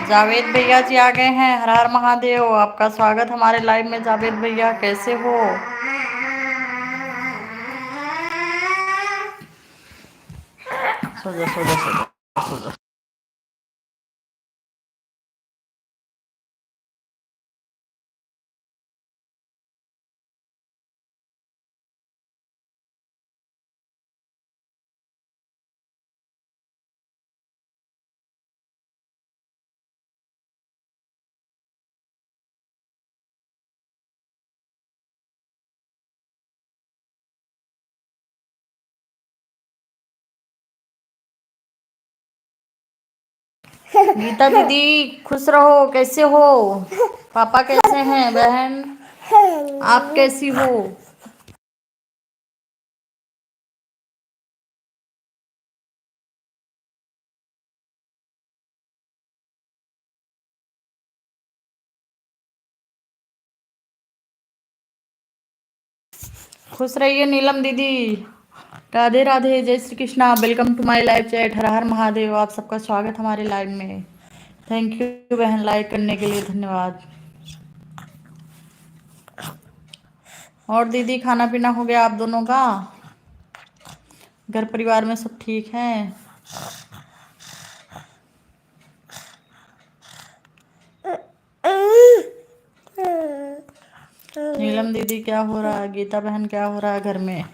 जावेद भैया जी आ गए हैं। हर हर महादेव। आपका स्वागत हमारे लाइव में। जावेद भैया कैसे हो? सो जा सो जा सो जा सो जा। गीता दीदी खुश रहो। कैसे हो? पापा कैसे हैं? बहन आप कैसी हो? खुश रहिए नीलम दीदी। राधे राधे। जय Shri Krishna. Welcome to my live chat. हर हर महादेव। आप सबका स्वागत हमारे लाइव में। थैंक यू बहन, लाइक करने के लिए धन्यवाद। और दीदी खाना पीना हो गया आप दोनों का? घर परिवार में सब ठीक हैं? नीलम दीदी क्या हो रहा है? गीता बहन क्या हो रहा है घर में?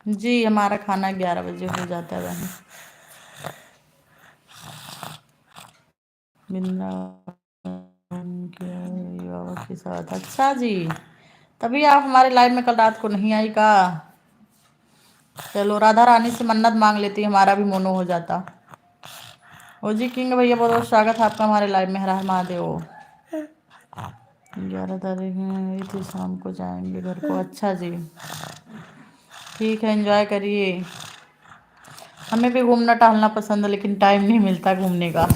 जी हमारा खाना 11 बजे हो जाता है बहन। बाबा के साथ। अच्छा जी, तभी आप हमारे लाइव में कल रात को नहीं आई का? चलो राधा रानी से मन्नत मांग लेती, हमारा भी मोनो हो जाता। ओ जी किंग भैया बहुत बहुत स्वागत है आपका हमारे लाइव में। हर हर महादेव। 11 तारीख में थी, शाम को जाएंगे घर को। अच्छा जी ठीक है, एंजॉय करिए। हमें भी घूमना टहलना पसंद है लेकिन टाइम नहीं मिलता घूमने का।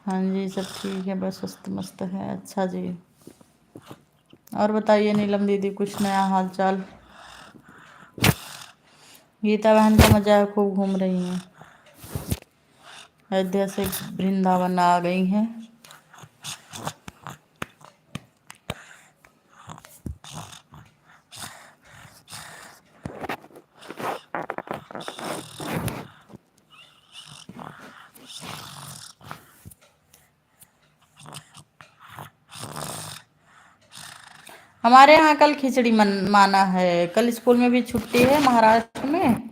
हाँ जी सब ठीक है, बस मस्त मस्त है। अच्छा जी और बताइए नीलम दीदी कुछ नया हाल चाल? गीता बहन का मजा है, खूब घूम रही हैं। अयोध्या से वृंदावन आ गई हैं। हमारे यहाँ कल खिचड़ी माना है। कल स्कूल में भी छुट्टी है महाराष्ट्र में,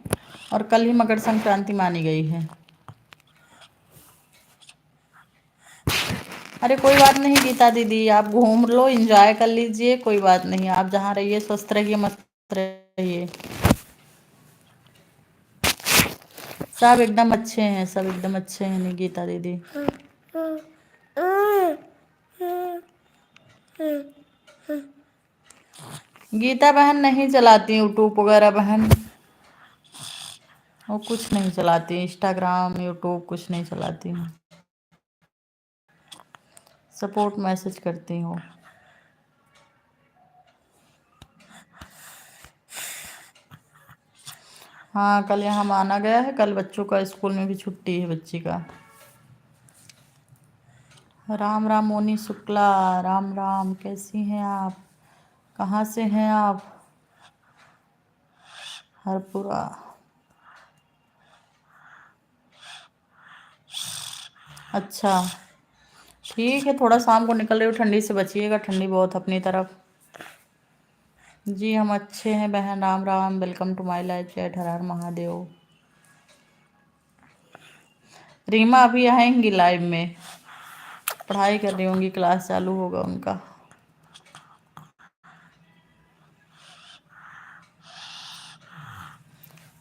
और कल ही मकर संक्रांति मानी गई है। अरे कोई बात नहीं गीता दीदी, आप घूम लो, एंजॉय कर लीजिए, कोई बात नहीं। आप जहाँ रहिए स्वस्थ रहिए, मस्त रहिए। सब एकदम अच्छे हैं, सब एकदम अच्छे हैं नहीं गीता दीदी। गीता बहन नहीं चलाती यूट्यूब वगैरह बहन, वो कुछ नहीं चलाती। इंस्टाग्राम यूट्यूब कुछ नहीं चलाती हूँ। सपोर्ट मैसेज करती हूँ। हाँ कल यहाँ माना गया है। कल बच्चों का स्कूल में भी छुट्टी है बच्ची का। राम राम मोनी शुक्ला। राम राम, कैसी हैं आप? कहाँ से हैं आप? हरपुरा। अच्छा ठीक है, थोड़ा शाम को निकल रही हो, ठंडी से बचिएगा, ठंडी बहुत अपनी तरफ। जी हम अच्छे हैं बहन। Ram Ram. Welcome to my live chat. हर हर महादेव। रीमा अभी आएंगी लाइव में, पढ़ाई कर रही होंगी, क्लास चालू होगा उनका।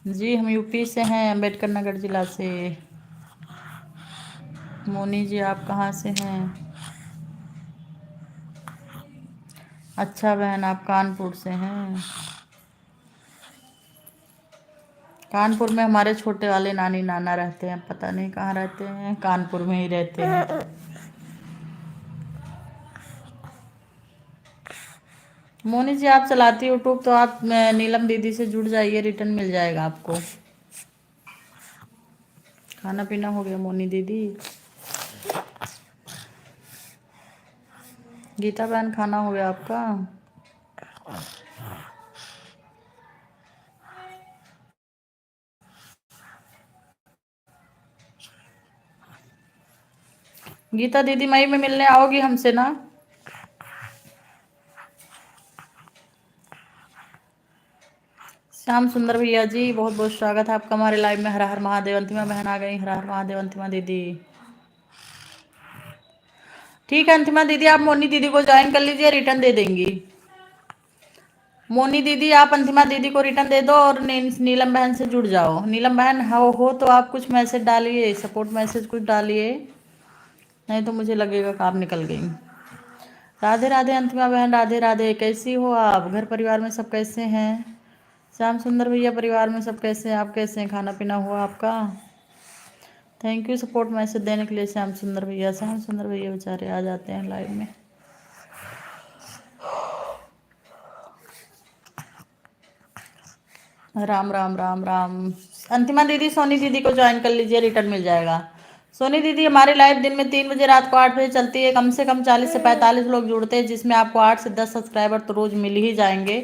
जी हम यूपी से हैं, अम्बेडकर नगर जिला से। मोनी जी आप कहाँ से हैं? अच्छा बहन आप कानपुर से हैं। कानपुर में हमारे छोटे वाले नानी नाना रहते हैं, पता नहीं कहाँ रहते हैं, कानपुर में ही रहते हैं। मोनी जी आप चलाती यूट्यूब तो आप नीलम दीदी से जुड़ जाइए, रिटर्न मिल जाएगा आपको। खाना पीना हो गया मोनी दीदी? गीता बहन खाना हो गया आपका? गीता दीदी मई में मिलने आओगी हमसे ना? श्याम सुंदर भैया जी बहुत बहुत स्वागत है आपका हमारे लाइव में। हर हर महादेव। अंतिमा बहन आ गई। हर हर महादेव अंतिमा दीदी। ठीक है अंतिमा दीदी, आप मोनी दीदी को ज्वाइन कर लीजिए, रिटर्न दे देंगी। मोनी दीदी आप अंतिमा दीदी को रिटर्न दे दो और नीलम बहन से जुड़ जाओ। नीलम बहन हो तो आप कुछ मैसेज डालिए, सपोर्ट मैसेज कुछ डालिए, नहीं तो मुझे लगेगा काम निकल गई। राधे राधे अंतिमा बहन, राधे राधे। कैसी हो आप? घर परिवार में सब कैसे हैं? श्याम सुंदर भैया परिवार में सब कैसे हैं? आप कैसे हैं? खाना पीना हुआ आपका? थैंक यू सपोर्ट मैसेज देने के लिए श्याम सुंदर भैया। श्याम सुंदर भैया बेचारे आ जाते हैं लाइव में। राम राम राम राम। अंतिमा दीदी सोनी दीदी को ज्वाइन कर लीजिए, रिटर्न मिल जाएगा। सोनी दीदी हमारी लाइव दिन में 3 बजे, रात को 8 बजे चलती है। कम से कम 40 से 45 लोग जुड़ते हैं, जिसमें आपको 8 से 10 सब्सक्राइबर तो रोज मिल ही जाएंगे।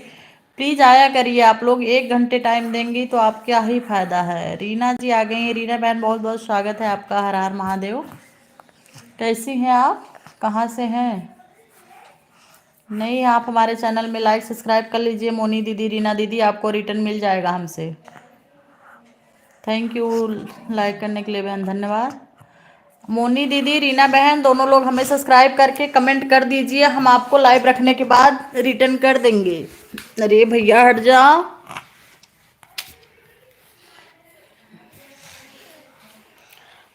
प्लीज आया करिए। आप लोग 1 घंटे टाइम देंगी तो आप क्या ही फायदा है। रीना जी आ गई हैं। रीना बहन बहुत बहुत स्वागत है आपका। हर हर महादेव। कैसी हैं आप? कहाँ से हैं? नहीं, आप हमारे चैनल में लाइक सब्सक्राइब कर लीजिए। मोनी दीदी, रीना दीदी, आपको रिटर्न मिल जाएगा हमसे। थैंक यू लाइक करने के लिए बहन, धन्यवाद। मोनी दीदी, रीना बहन दोनों लोग हमें सब्सक्राइब करके कमेंट कर दीजिए, हम आपको लाइव रखने के बाद रिटर्न कर देंगे। अरे भैया हट जा।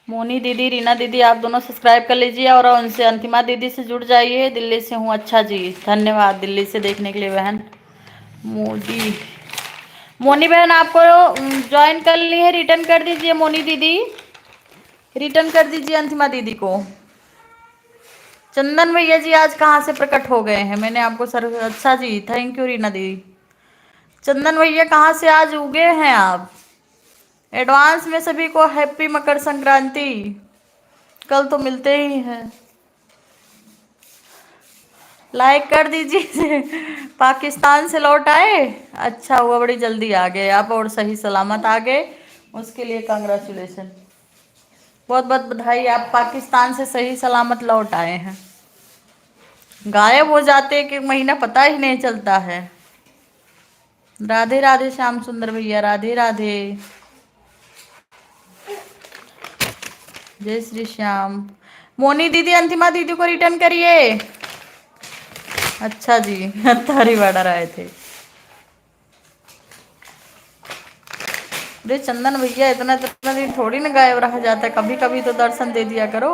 मोनी दीदी, रीना दीदी, आप दोनों सब्सक्राइब कर लीजिए और उनसे अंतिमा दीदी से जुड़ जाइए। दिल्ली से हूँ। अच्छा जी, धन्यवाद दिल्ली से देखने के लिए बहन। मोदी मोनी बहन आपको ज्वाइन कर ली है, रिटर्न कर दीजिए। मोनी दीदी रिटर्न कर दीजिए अंतिमा दीदी को। चंदन भैया जी आज कहाँ से प्रकट हो गए हैं? मैंने आपको सर, अच्छा जी, थैंक यू रीना दीदी। चंदन भैया कहाँ से आज उगे हैं आप? एडवांस में सभी को हैप्पी मकर संक्रांति। कल तो मिलते ही हैं। लाइक कर दीजिए। पाकिस्तान से लौट आए, अच्छा हुआ, बड़ी जल्दी आ गए आप और सही सलामत आ गए, उसके लिए कांग्रेचुलेशन। बहुत बहुत बधाई, आप पाकिस्तान से सही सलामत लौट आए हैं। गायब हो जाते कि महीना पता ही नहीं चलता है। राधे राधे श्याम सुंदर भैया, राधे राधे। जय श्री श्याम। मोनी दीदी अंतिमा दीदी को रिटर्न करिए। अच्छा जी, तारी बॉर्डर आए थे। अरे चंदन भैया इतना इतना दिन थोड़ी ना गायब रहा जाता है, कभी कभी तो दर्शन दे दिया करो।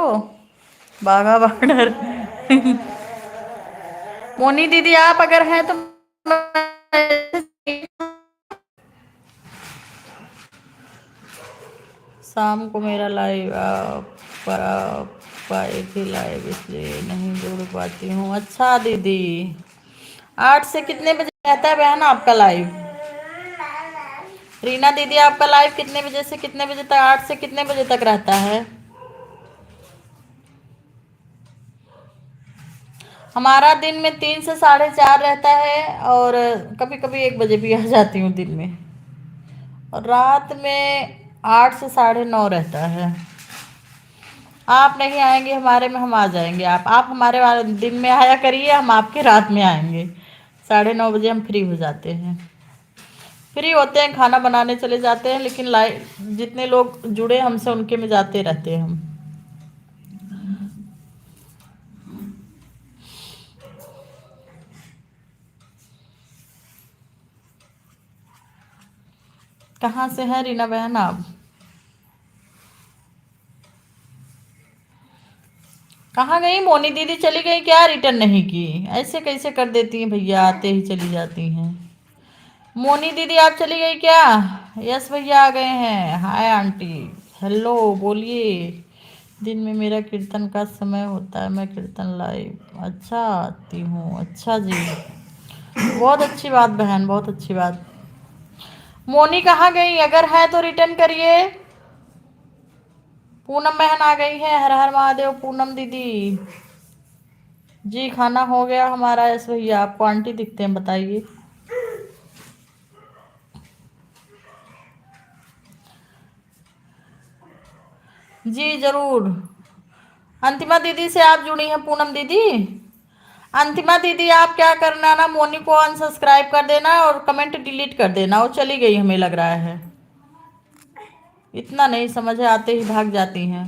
बाघा बॉर्डर। मोनी दीदी आप अगर हैं तो शाम को मेरा लाइव पाई थी लाइव, इसलिए नहीं जुड़ पाती हूँ। अच्छा दीदी, 8 से कितने बजे रहता है बहन आपका लाइव? रीना दीदी आपका लाइव कितने बजे से कितने बजे तक, 8 से कितने बजे तक रहता है? हमारा दिन में 3 से 4:30 रहता है और कभी कभी 1 बजे भी आ जाती हूँ दिन में, और रात में 8 से 9:30 रहता है। आप नहीं आएंगे हमारे में, हम आ जाएंगे। आप हमारे दिन में आया करिए, हम आपके रात में आएंगे। 9:30 बजे हम फ्री हो जाते हैं। फ्री होते हैं, खाना बनाने चले जाते हैं, लेकिन लाइव जितने लोग जुड़े हमसे उनके में जाते रहते हैं हम। कहाँ से हैं रीना बहन आप? कहाँ गई मोनी दीदी? चली गई क्या? रिटर्न नहीं की? ऐसे कैसे कर देती हैं भैया, आते ही चली जाती हैं। मोनी दीदी आप चली गई क्या? यस भैया आ गए हैं। हाय आंटी, हेलो बोलिए। दिन में मेरा कीर्तन का समय होता है, मैं कीर्तन लाइव अच्छा आती हूँ। अच्छा जी, बहुत अच्छी बात बहन, बहुत अच्छी बात। मोनी कहाँ गई? अगर है तो रिटर्न करिए। पूनम बहन आ गई है। हर हर महादेव पूनम दीदी। जी खाना हो गया हमारा। ऐसे भैया आपको आंटी दिखते हैं, बताइए। जी जरूर। अंतिमा दीदी से आप जुड़ी हैं पूनम दीदी। अंतिमा दीदी आप क्या करना ना, मोनी को अनसब्सक्राइब कर देना और कमेंट डिलीट कर देना। वो चली गई हमें लग रहा है। इतना नहीं समझ है, आते ही भाग जाती हैं।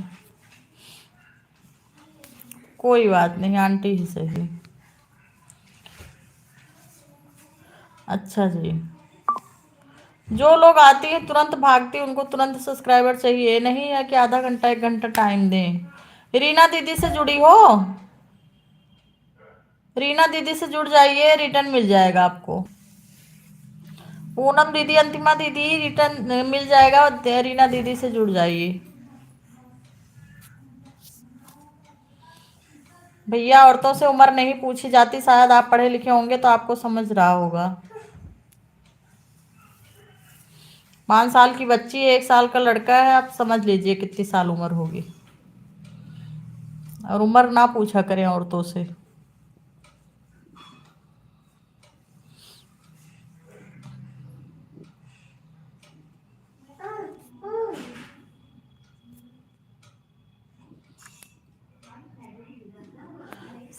कोई बात नहीं, आंटी ही सही। अच्छा जी। जो लोग आती हैं तुरंत भागती, उनको तुरंत सब्सक्राइबर चाहिए, नहीं है कि आधा घंटा 1 घंटा टाइम दें। रीना दीदी से जुड़ी हो? रीना दीदी से जुड़ जाइए, रिटर्न मिल जाएगा आपको। पूनम दीदी, अंतिमा दीदी, रिटर्न मिल जाएगा। रीना दीदी से जुड़ जाइए। भैया औरतों से उम्र नहीं पूछी जाती, शायद आप पढ़े लिखे होंगे तो आपको समझ रहा होगा। 5 साल की बच्ची, 1 साल का लड़का है, आप समझ लीजिए कितनी साल उम्र होगी। और उम्र ना पूछा करें औरतों से।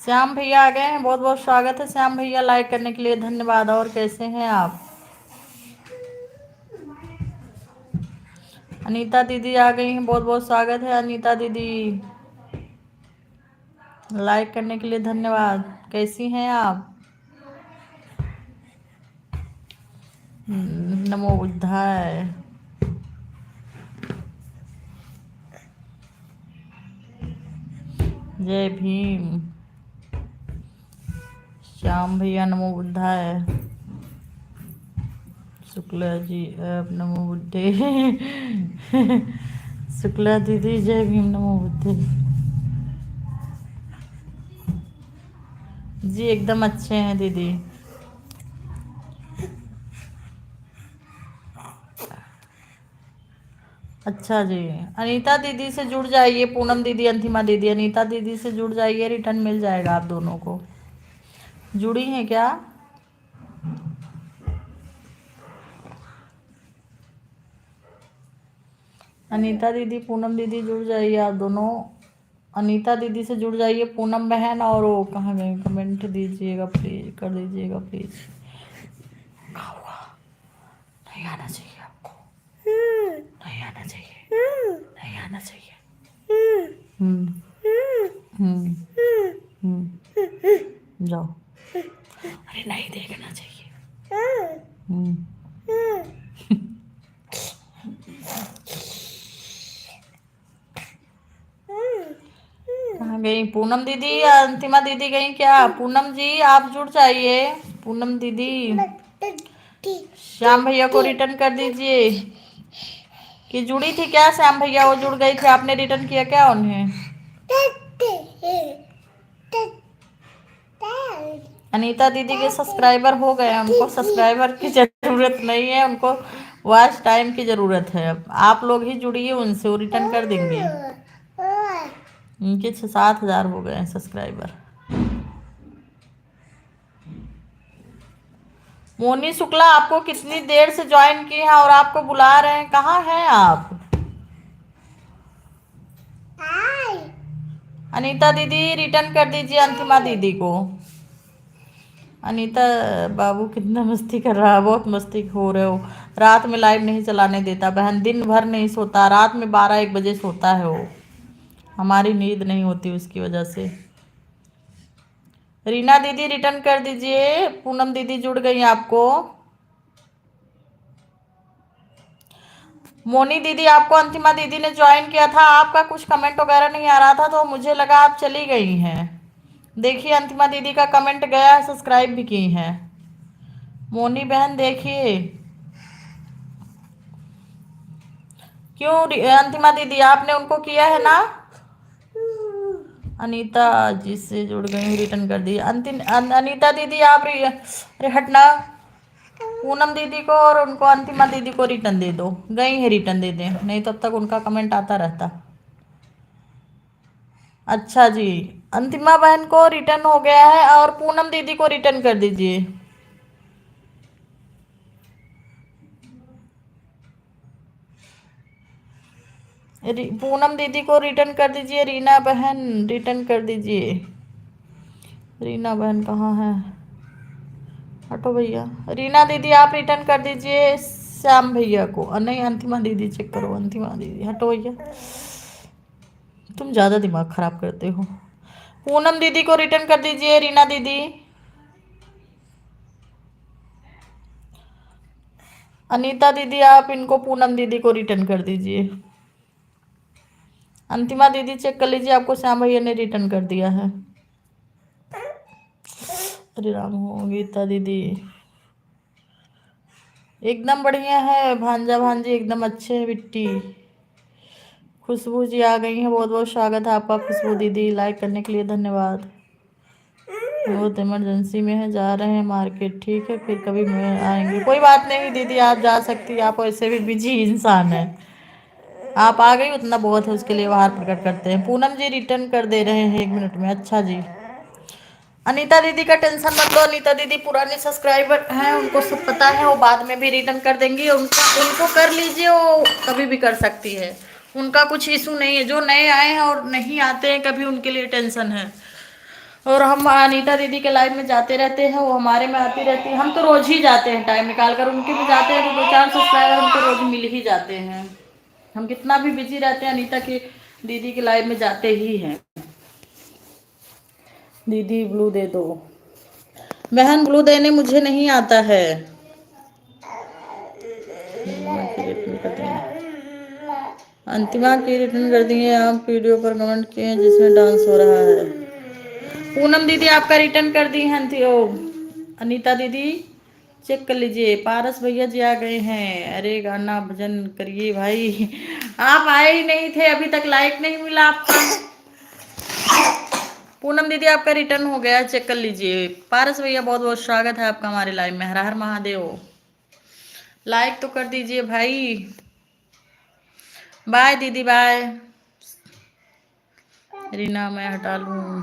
श्याम भैया आ गए हैं, बहुत बहुत स्वागत है श्याम भैया। लाइक करने के लिए धन्यवाद। और कैसे हैं आप? अनीता दीदी आ गई हैं, बहुत बहुत स्वागत है अनीता दीदी। लाइक करने के लिए धन्यवाद। कैसी हैं आप? नमो बुद्धाय। जय भीम। श्याम भैया नमो बुद्धाय। शुक्ला जी नमो बुद्धे। शुक्ला दीदी जय भीम नमो बुद्धे। जी एकदम अच्छे हैं दीदी। अच्छा जी। अनीता दीदी से जुड़ जाइए, पूनम दीदी, अंतिमा दीदी, अनीता दीदी से जुड़ जाइए, रिटर्न मिल जाएगा आप दोनों को। जुड़ी हैं क्या? अनीता दीदी, पूनम दीदी जुड़ जाइए आप दोनों। अनीता दीदी से जुड़ जाइए पूनम बहन। और वो कहाँ गए? कमेंट दीजिएगा प्लीज, कर दीजिएगा प्लीज। नहीं आना चाहिए आपको, नहीं आना चाहिए, नहीं आना चाहिए। हम्म जाओ। अरे नहीं देखना चाहिए। कहाँ गई पूनम दीदी? अंतिमा दीदी गई क्या? पूनम जी आप जुड़ जाइए। पूनम दीदी, श्याम भैया को रिटर्न कर दीजिए। कि जुड़ी थी क्या श्याम भैया? वो जुड़ गई थी, आपने रिटर्न किया क्या उन्हें? अनीता दीदी के सब्सक्राइबर हो गए, उनको सब्सक्राइबर की जरूरत नहीं है, उनको वॉच टाइम की जरूरत है। अब आप लोग ही जुड़िए उनसे, वो रिटर्न कर देंगे। उनके 6-7 हज़ार हो गए हैं सब्सक्राइबर। मोनी शुक्ला आपको कितनी देर से ज्वाइन की है और आपको बुला रहे हैं, कहाँ हैं आप? अनीता दीदी रिटर्न कर दीजिए अंतिमा दीदी को। अनीता बाबू कितना मस्ती कर रहा है, बहुत मस्ती हो रहे हो। रात में लाइव नहीं चलाने देता बहन, दिन भर नहीं सोता, रात में 12-1 बजे सोता है वो। हमारी नींद नहीं होती उसकी वजह से। रीना दीदी रिटर्न कर दीजिए। पूनम दीदी जुड़ गई आपको। मोनी दीदी आपको अंतिमा दीदी ने ज्वाइन किया था, आपका कुछ कमेंट वगैरह नहीं आ रहा था तो मुझे लगा आप चली गई हैं। देखिए अंतिमा दीदी का कमेंट गया है, सब्सक्राइब भी की हैं। मोनी बहन देखिए। क्यों अंतिमा दीदी आपने उनको किया है ना? अनीता जी से जुड़ गई, रिटर्न कर दी। अंतिम अनीता दीदी आप अरे हटना। पूनम दीदी को और उनको अंतिमा दीदी को रिटर्न दे दो। गई है, रिटर्न दे दें, नहीं तब तक उनका कमेंट आता रहता। अच्छा जी, अंतिमा बहन को रिटर्न हो गया है और पूनम दीदी को रिटर्न कर दीजिए। पूनम दीदी को रिटर्न कर दीजिए। रीना बहन रिटर्न कर दीजिए। रीना बहन कहाँ है? हटो भैया। रीना दीदी आप रिटर्न कर दीजिए श्याम भैया को। नहीं, अंतिमा दीदी चेक करो। अंतिमा दीदी हटो भैया, तुम ज़्यादा दिमाग खराब करते हो। पूनम दीदी को रिटर्न कर दीजिए। रीना दीदी, अनीता दीदी आप इनको पूनम दीदी को रिटर्न कर दीजिए। अंतिमा दीदी चेक कर लीजिए, आपको श्याम भैया ने रिटर्न कर दिया है। अरे राम हो। गीता दीदी एकदम बढ़िया है। भांजा भांजी एकदम अच्छे हैं। बिट्टी खुशबू जी आ गई हैं, बहुत बहुत स्वागत है आपका। खुशबू दीदी लाइक करने के लिए धन्यवाद। बहुत इमरजेंसी में है, जा रहे हैं मार्केट। ठीक है, फिर कभी मैं आएंगे। कोई बात नहीं दीदी, आप जा सकती हैं, आप वैसे भी बिजी इंसान हैं। आप आ गई उतना बहुत है, उसके लिए आभार प्रकट करते हैं। पूनम जी रिटर्न कर दे रहे हैं 1 मिनट में। अच्छा जी, अनीता दीदी का टेंशन मत लो। अनीता दीदी पुराने सब्सक्राइबर हैं, उनको सब पता है, वो बाद में भी रिटर्न कर देंगी। उनको कर लीजिए, वो कभी भी कर सकती है, उनका कुछ इशू नहीं है। जो नए आए हैं और नहीं आते हैं कभी, उनके लिए टेंशन है। और हम अनीता दीदी के लाइव में जाते रहते हैं, वो हमारे में आती रहती है। हम तो रोज ही जाते हैं, टाइम निकाल कर उनके भी जाते हैं, तो 2-4 सब्सक्राइबर हमको रोज मिल ही जाते हैं। हम कितना भी बिजी रहते हैं, अनीता की दीदी के लाइव में जाते ही हैं। दीदी ब्लू दे दो। बहन ब्लू देने मुझे नहीं आता है। अंतिमा की रिटर्न कर दिए। आप वीडियो पर कमेंट किए हैं जिसमें डांस हो रहा है। पूनम दीदी आपका रिटर्न कर दी है। अनीता दीदी चेक कर लीजिए। पारस भैया जी आ गए हैं। अरे गाना भजन करिए भाई, आप आए ही नहीं थे अभी तक, लाइक नहीं मिला आपका। पूनम दीदी आपका रिटर्न हो गया, चेक कर लीजिए। पारस भैया बहुत बहुत स्वागत है आपका हमारे लाइव में। हर हर महादेव। लाइक तो कर दीजिए भाई। बाय दीदी बाय। रीना मैं हटा लूँ,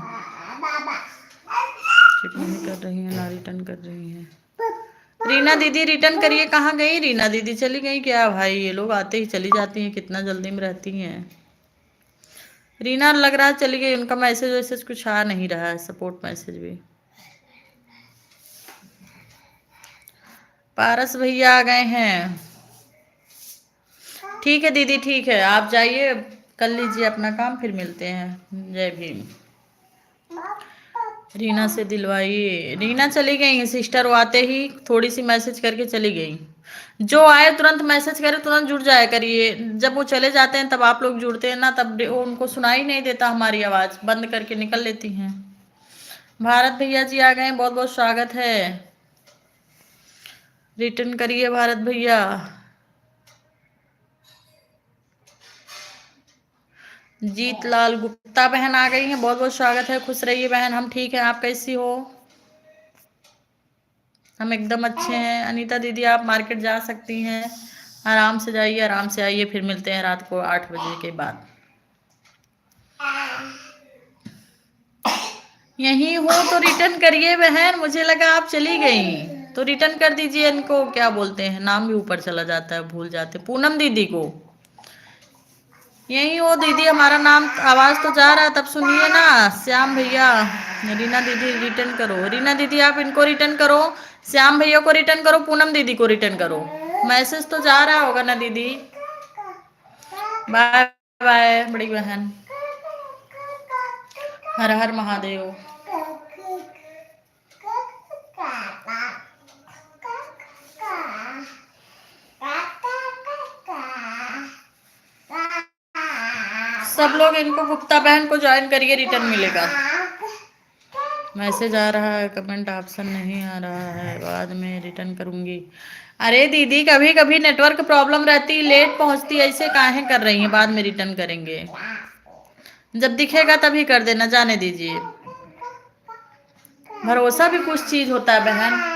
चेक नहीं कर रही है ना रिटर्न कर रही है। रीना दीदी रिटर्न करिए। कहाँ गई रीना दीदी? चली गई क्या भाई? ये लोग आते ही चली जाती हैं, कितना जल्दी में रहती हैं। रीना लग रहा है चली गई, उनका मैसेज वैसेज कुछ आ नहीं रहा है, सपोर्ट मैसेज भी। पारस भैया आ गए हैं। ठीक है दीदी, ठीक है, आप जाइए, कर लीजिए अपना काम, फिर मिलते हैं। जय भीम। रीना से दिलवाइए। रीना चली गई सिस्टर, वो आते ही थोड़ी सी मैसेज करके चली गई। जो आए तुरंत मैसेज करे, तुरंत जुड़ जाया करिए। जब वो चले जाते हैं तब आप लोग जुड़ते हैं ना, तब वो उनको सुनाई नहीं देता, हमारी आवाज़ बंद करके निकल लेती हैं। भारत भैया जी आ गए, बहुत बहुत स्वागत है। रिटर्न करिए भारत भैया। जीत लाल गुप्ता बहन आ गई हैं, बहुत बहुत स्वागत है। खुश रहिए बहन। हम ठीक हैं, आप कैसी हो? हम एकदम अच्छे हैं। अनीता दीदी आप मार्केट जा सकती हैं, आराम से जाइए, आराम से आइए, फिर मिलते हैं रात को 8 बजे के बाद। यहीं हो तो रिटर्न करिए बहन, मुझे लगा आप चली गई, तो रिटर्न कर दीजिए। इनको क्या बोलते हैं, नाम भी ऊपर चला जाता है, भूल जाते। पूनम दीदी को। यहीं हो दीदी, हमारा नाम आवाज तो जा रहा है, तब सुनिए ना। श्याम भैया, रीना दीदी रिटर्न करो। रीना दीदी आप इनको रिटर्न करो, श्याम भैया को रिटर्न करो, पूनम दीदी को रिटर्न करो। मैसेज तो जा रहा होगा ना दीदी। बाय बाय बड़ी बहन। हर हर महादेव। सब लोग इनको गुप्ता बहन को ज्वाइन करिए, रिटर्न मिलेगा। मैसेज आ रहा है, कमेंट ऑप्शन नहीं आ रहा है, बाद में रिटर्न करूंगी। अरे दीदी कभी कभी नेटवर्क प्रॉब्लम रहती, लेट पहुंचती, ऐसे काहे कर रही हैं? बाद में रिटर्न करेंगे, जब दिखेगा तभी कर देना, जाने दीजिए। भरोसा भी कुछ चीज होता है बहन।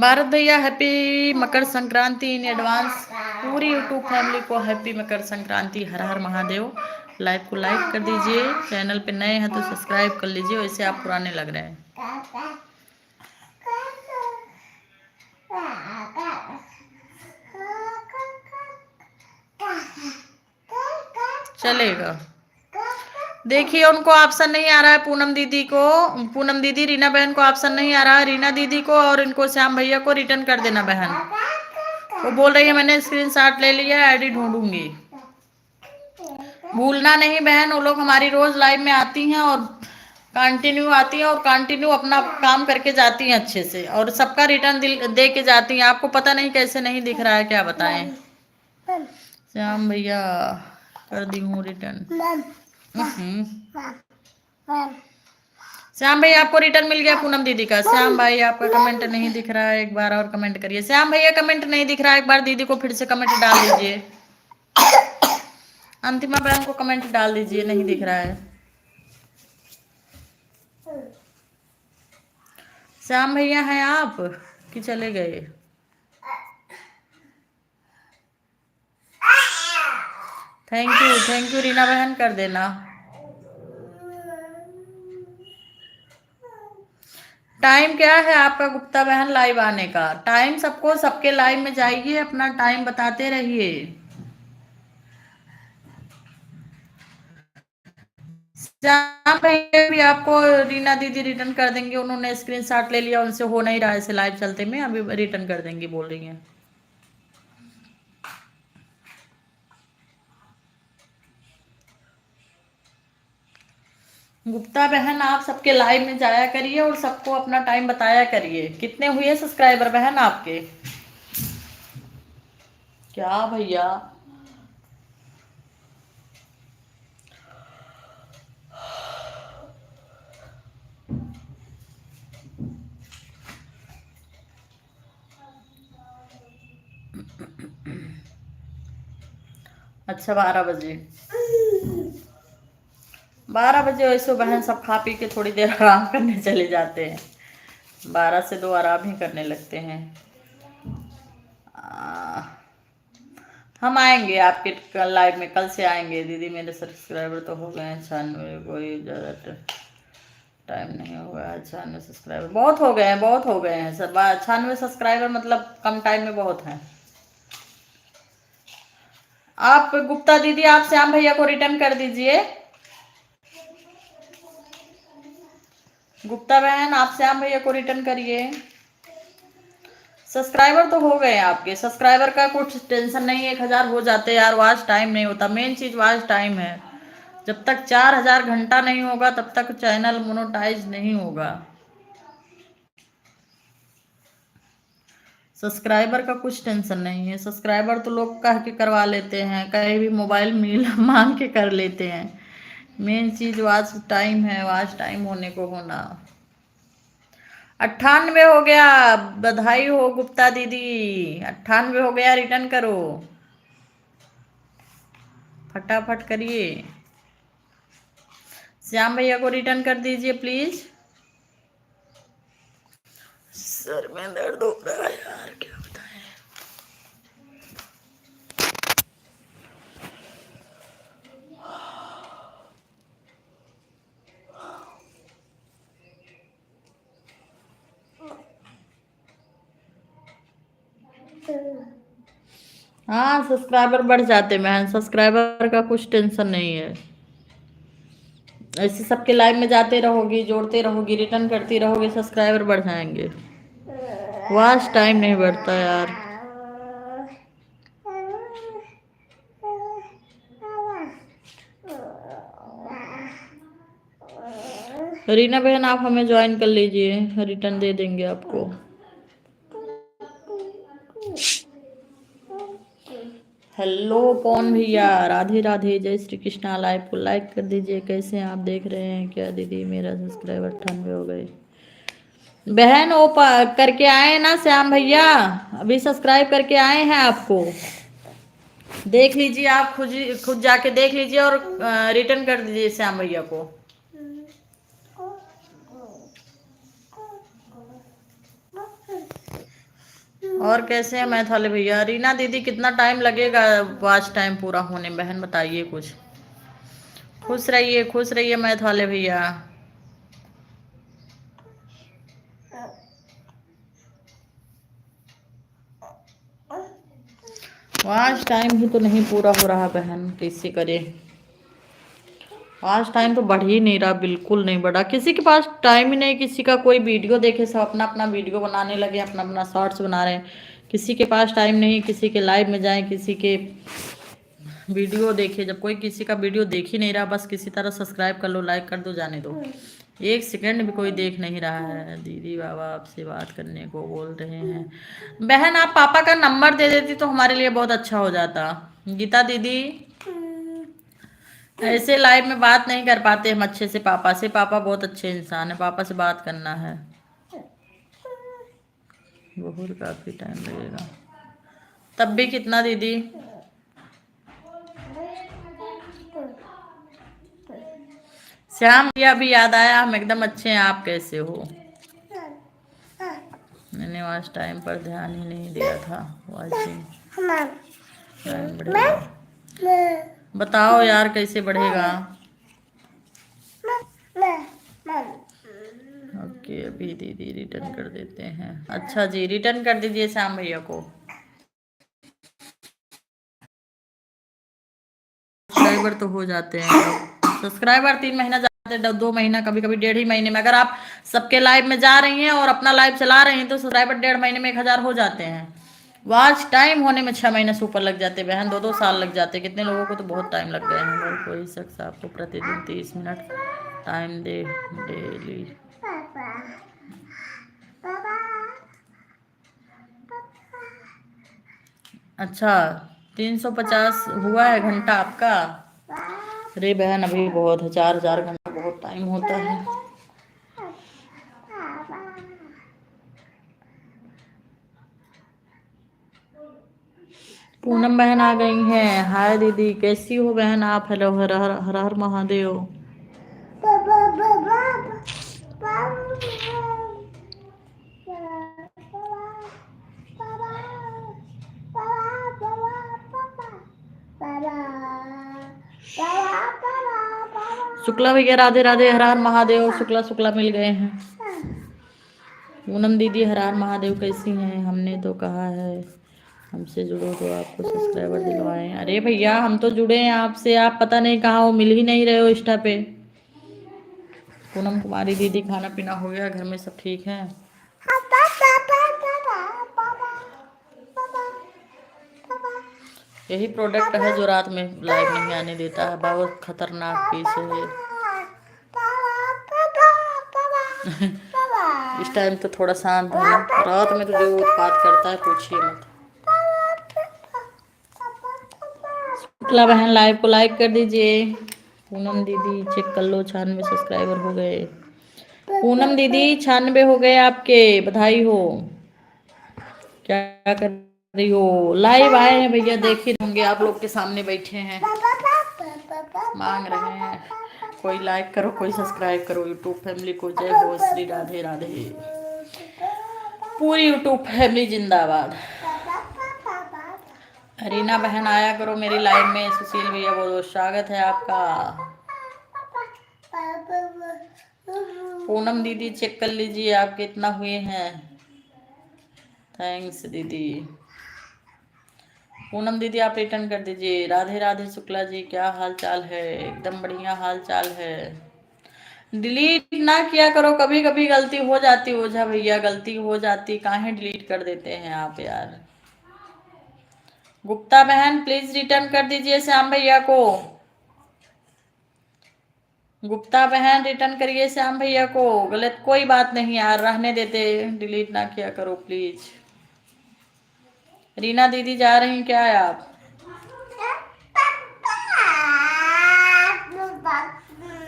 भारत भैया happy Makar Sankranti in advance. पूरी यूट्यूब फैमिली को हैप्पी मकर संक्रांति। हर हर महादेव। लाइव को लाइक कर दीजिए, चैनल पे नए हैं तो सब्सक्राइब कर लीजिए, वैसे आप पुराने लग रहे हैं। चलेगा। देखिए उनको ऑप्शन नहीं आ रहा है, पूनम दीदी को, पूनम दीदी रीना बहन को ऑप्शन नहीं आ रहा है, रीना दीदी को और इनको श्याम भैया को रिटर्न कर देना बहन। वो बोल रही है मैंने स्क्रीनशॉट ले लिया, आईडी ढूंढूंगी। भूलना नहीं बहन, वो लोग हमारी रोज लाइव में आती हैं और कंटिन्यू आती हैं और कंटिन्यू अपना काम करके जाती हैं अच्छे से, और सबका रिटर्न दे के जाती हैं। आपको पता नहीं कैसे नहीं दिख रहा है, क्या बताएं। श्याम भैया कर दी हूँ रिटर्न। श्याम भाई आपको रिटर्न मिल गया पूनम दीदी का। श्याम भाई आपका कमेंट नहीं दिख रहा है, एक बार और कमेंट करिए। श्याम भैया कमेंट नहीं दिख रहा है, एक बार दीदी को फिर से कमेंट डाल दीजिए। अंतिमा बहन को कमेंट डाल दीजिए, नहीं दिख रहा है। श्याम भैया हैं आप कि चले गए? थैंक यू रीना बहन, कर देना। टाइम क्या है आपका गुप्ता बहन लाइव आने का? टाइम सबको, सबके लाइव में जाइए, अपना टाइम बताते रहिए। श्याम भैया भी आपको रीना दीदी रिटर्न कर देंगे, उन्होंने स्क्रीनशॉट ले लिया, उनसे हो नहीं रहा है लाइव चलते में, अभी रिटर्न कर देंगे बोल रही हैं। गुप्ता बहन आप सबके लाइव में जाया करिए और सबको अपना टाइम बताया करिए। कितने हुए सब्सक्राइबर बहन आपके? क्या भैया अच्छा 12 बजे, 12 बजे वैसे बहन सब खा पी के थोड़ी देर आराम करने चले जाते हैं, 12 से 2 आराम ही करने लगते हैं। हम आएंगे आपके लाइव में, कल से आएंगे दीदी। मेरे सब्सक्राइबर तो हो गए हैं 96, कोई ज़्यादा टाइम नहीं होगा। 96 सब्सक्राइबर बहुत हो गए हैं, बहुत हो गए हैं सब। 96 सब्सक्राइबर मतलब कम टाइम में बहुत हैं। आप गुप्ता दीदी आप श्याम भैया को रिटर्न कर दीजिए। गुप्ता बहन आप श्याम भैया को रिटर्न करिए। सब्सक्राइबर तो हो गए हैं आपके, सब्सक्राइबर का कुछ टेंशन नहीं है, 1000 हो जाते यार, वॉच टाइम नहीं होता, मेन चीज वॉच टाइम है। जब तक 4000 घंटा नहीं होगा तब तक चैनल मोनेटाइज नहीं होगा। सब्सक्राइबर का कुछ टेंशन नहीं है, सब्सक्राइबर तो लोग कह के करवा लेते हैं, कहीं भी मोबाइल मिल मांग के कर लेते हैं। मेन चीज वॉच टाइम है, वॉच टाइम होने को होना। 98 हो गया, बधाई हो गुप्ता दीदी, 98 हो गया, रिटर्न करो फटाफट करिए। श्याम भैया को रिटर्न कर दीजिए प्लीज। सर में दर्द हो रहा है यार, क्या बताएं। हाँ सब्सक्राइबर बढ़ जाते बहन, सब्सक्राइबर का कुछ टेंशन नहीं है। ऐसे सबके लाइव में जाते रहोगी, जोड़ते रहोगी, रिटर्न करती रहोगी, सब्सक्राइबर बढ़ जाएंगे। वॉच टाइम नहीं बढ़ता यार। रीना बहन आप हमें ज्वाइन कर लीजिए, रिटर्न दे देंगे आपको। हेलो पवन भैया, राधे राधे, जय श्री कृष्णा। लाइव को लाइक कर दीजिए। कैसे हैं आप, देख रहे हैं क्या दीदी? मेरा सब्सक्राइबर 98 हो गए। बहन वो करके आए ना श्याम भैया, अभी सब्सक्राइब करके आए हैं आपको, देख लीजिए आप, खुद जाके देख लीजिए और रिटर्न कर दीजिए श्याम भैया को। और कैसे हैं मैथाली भैया? रीना दीदी कितना टाइम लगेगा वॉच टाइम पूरा होने, बहन बताइए कुछ। खुश रहिए मैथ वाले भैया। आज टाइम ही तो नहीं पूरा हो रहा बहन, कैसे करे। आज टाइम तो बढ़ ही नहीं रहा, बिल्कुल नहीं बढ़ा। किसी के पास टाइम ही नहीं, किसी का कोई वीडियो देखे, सब अपना अपना वीडियो बनाने लगे, अपना अपना शॉर्ट्स बना रहे हैं। किसी के पास टाइम नहीं, किसी के लाइव में जाए, किसी के वीडियो देखे। जब कोई किसी का वीडियो देख ही नहीं रहा, बस किसी तरह सब्सक्राइब कर लो, लाइक कर दो, जाने दो। एक सेकंड भी कोई देख नहीं रहा है। दीदी बाबा आपसे बात करने को बोल रहे हैं। बहन आप पापा का नंबर दे देती तो हमारे लिए बहुत अच्छा हो जाता। गीता दीदी ऐसे लाइव में बात नहीं कर पाते हम अच्छे से पापा से। पापा बहुत अच्छे इंसान है, पापा से बात करना है। बहुत काफी टाइम लगेगा, तब भी कितना दीदी। श्याम भैया भी याद आया, हम एकदम अच्छे हैं, आप कैसे हो। मैंने आज टाइम पर ध्यान ही नहीं दिया था। वाचिंग टाइम बढ़ेगा, बताओ यार कैसे बढ़ेगा। ओके अभी दीदी रिटर्न कर देते हैं। अच्छा जी रिटर्न कर दीजिए श्याम भैया को। सब्सक्राइबर तो हो जाते हैं, सब्सक्राइबर 3 महीना जाते हैं, 2 महीना, कभी कभी 1.5 महीने में। अगर आप सबके लाइव में जा रही हैं और अपना लाइव चला रही हैं तो सब्सक्राइबर 1.5 महीने में 1000 हो जाते हैं। वॉच टाइम होने में 6 महीने से ऊपर लग जाते हैं बहन, 2-2 साल लग जाते हैं। कितने लोगों को तो बहुत टाइम लग गए हैं। भाई कोई शख्स आपको प्रतिदिन 30 मिनट टाइम दे डेली। अच्छा 350 हुआ है घंटा आपका। अरे बहन अभी बहुत है, 4000 घंटा बहुत टाइम होता है। पूनम बहन आ गई हैं। हाय दीदी कैसी हो बहन आप। हेलो हर हर हर हर महादेव। शुक्ला भैया राधे राधे, हर हर महादेव। शुक्ला शुक्ला मिल गए हैं। पूनम दीदी हर हर महादेव कैसी हैं। हमने तो कहा है हमसे जुड़ो तो आपको सब्सक्राइबर दिलवाएं। अरे भैया हम तो जुड़े हैं आपसे, आप पता नहीं कहाँ हो, मिल ही नहीं रहे हो इंस्टा पे। पूनम कुमारी दीदी खाना पीना हो गया, घर में सब ठीक है। यही प्रोडक्ट है जो रात में लाइव नहीं आने देता है, बहुत खतरनाक पीस है। इस टाइम तो थोड़ा शांत है, रात में तो जो उत्पात करता है पूछिए मत। शुक्ला बहन लाइव को लाइक कर दीजिए। पूनम दीदी चेक कर लो 96 सब्सक्राइबर हो गए। पूनम दीदी 96 हो गए आपके, बधाई हो। क्या कर रही हो। लाइव आए हैं भैया, देख ही होंगे आप लोग के सामने बैठे हैं, मांग रहे हैं कोई लाइक करो कोई सब्सक्राइब करो। यूट्यूब फैमिली को जय हो, श्री राधे राधे। पूरी यूट्यूब फैमिली जिंदाबाद। रीना बहन आया करो मेरी लाइव में। सुशील भैया बहुत बहुत स्वागत है आपका। पूनम दीदी चेक कर लीजिए आप कितना हुए हैं। थैंक्स दीदी। पूनम दीदी आप रिटर्न कर दीजिए। राधे राधे शुक्ला जी क्या हाल चाल है। एकदम बढ़िया हाल चाल है। डिलीट ना किया करो, कभी कभी गलती हो जाती ओझा भैया, गलती हो जाती, काहे डिलीट कर देते हैं आप यार। गुप्ता बहन प्लीज रिटर्न कर दीजिए श्याम भैया को। गुप्ता बहन रिटर्न करिए श्याम भैया को। गलत कोई बात नहीं यार, रहने देते, डिलीट ना किया करो प्लीज। रीना दीदी जा रही क्या है आप।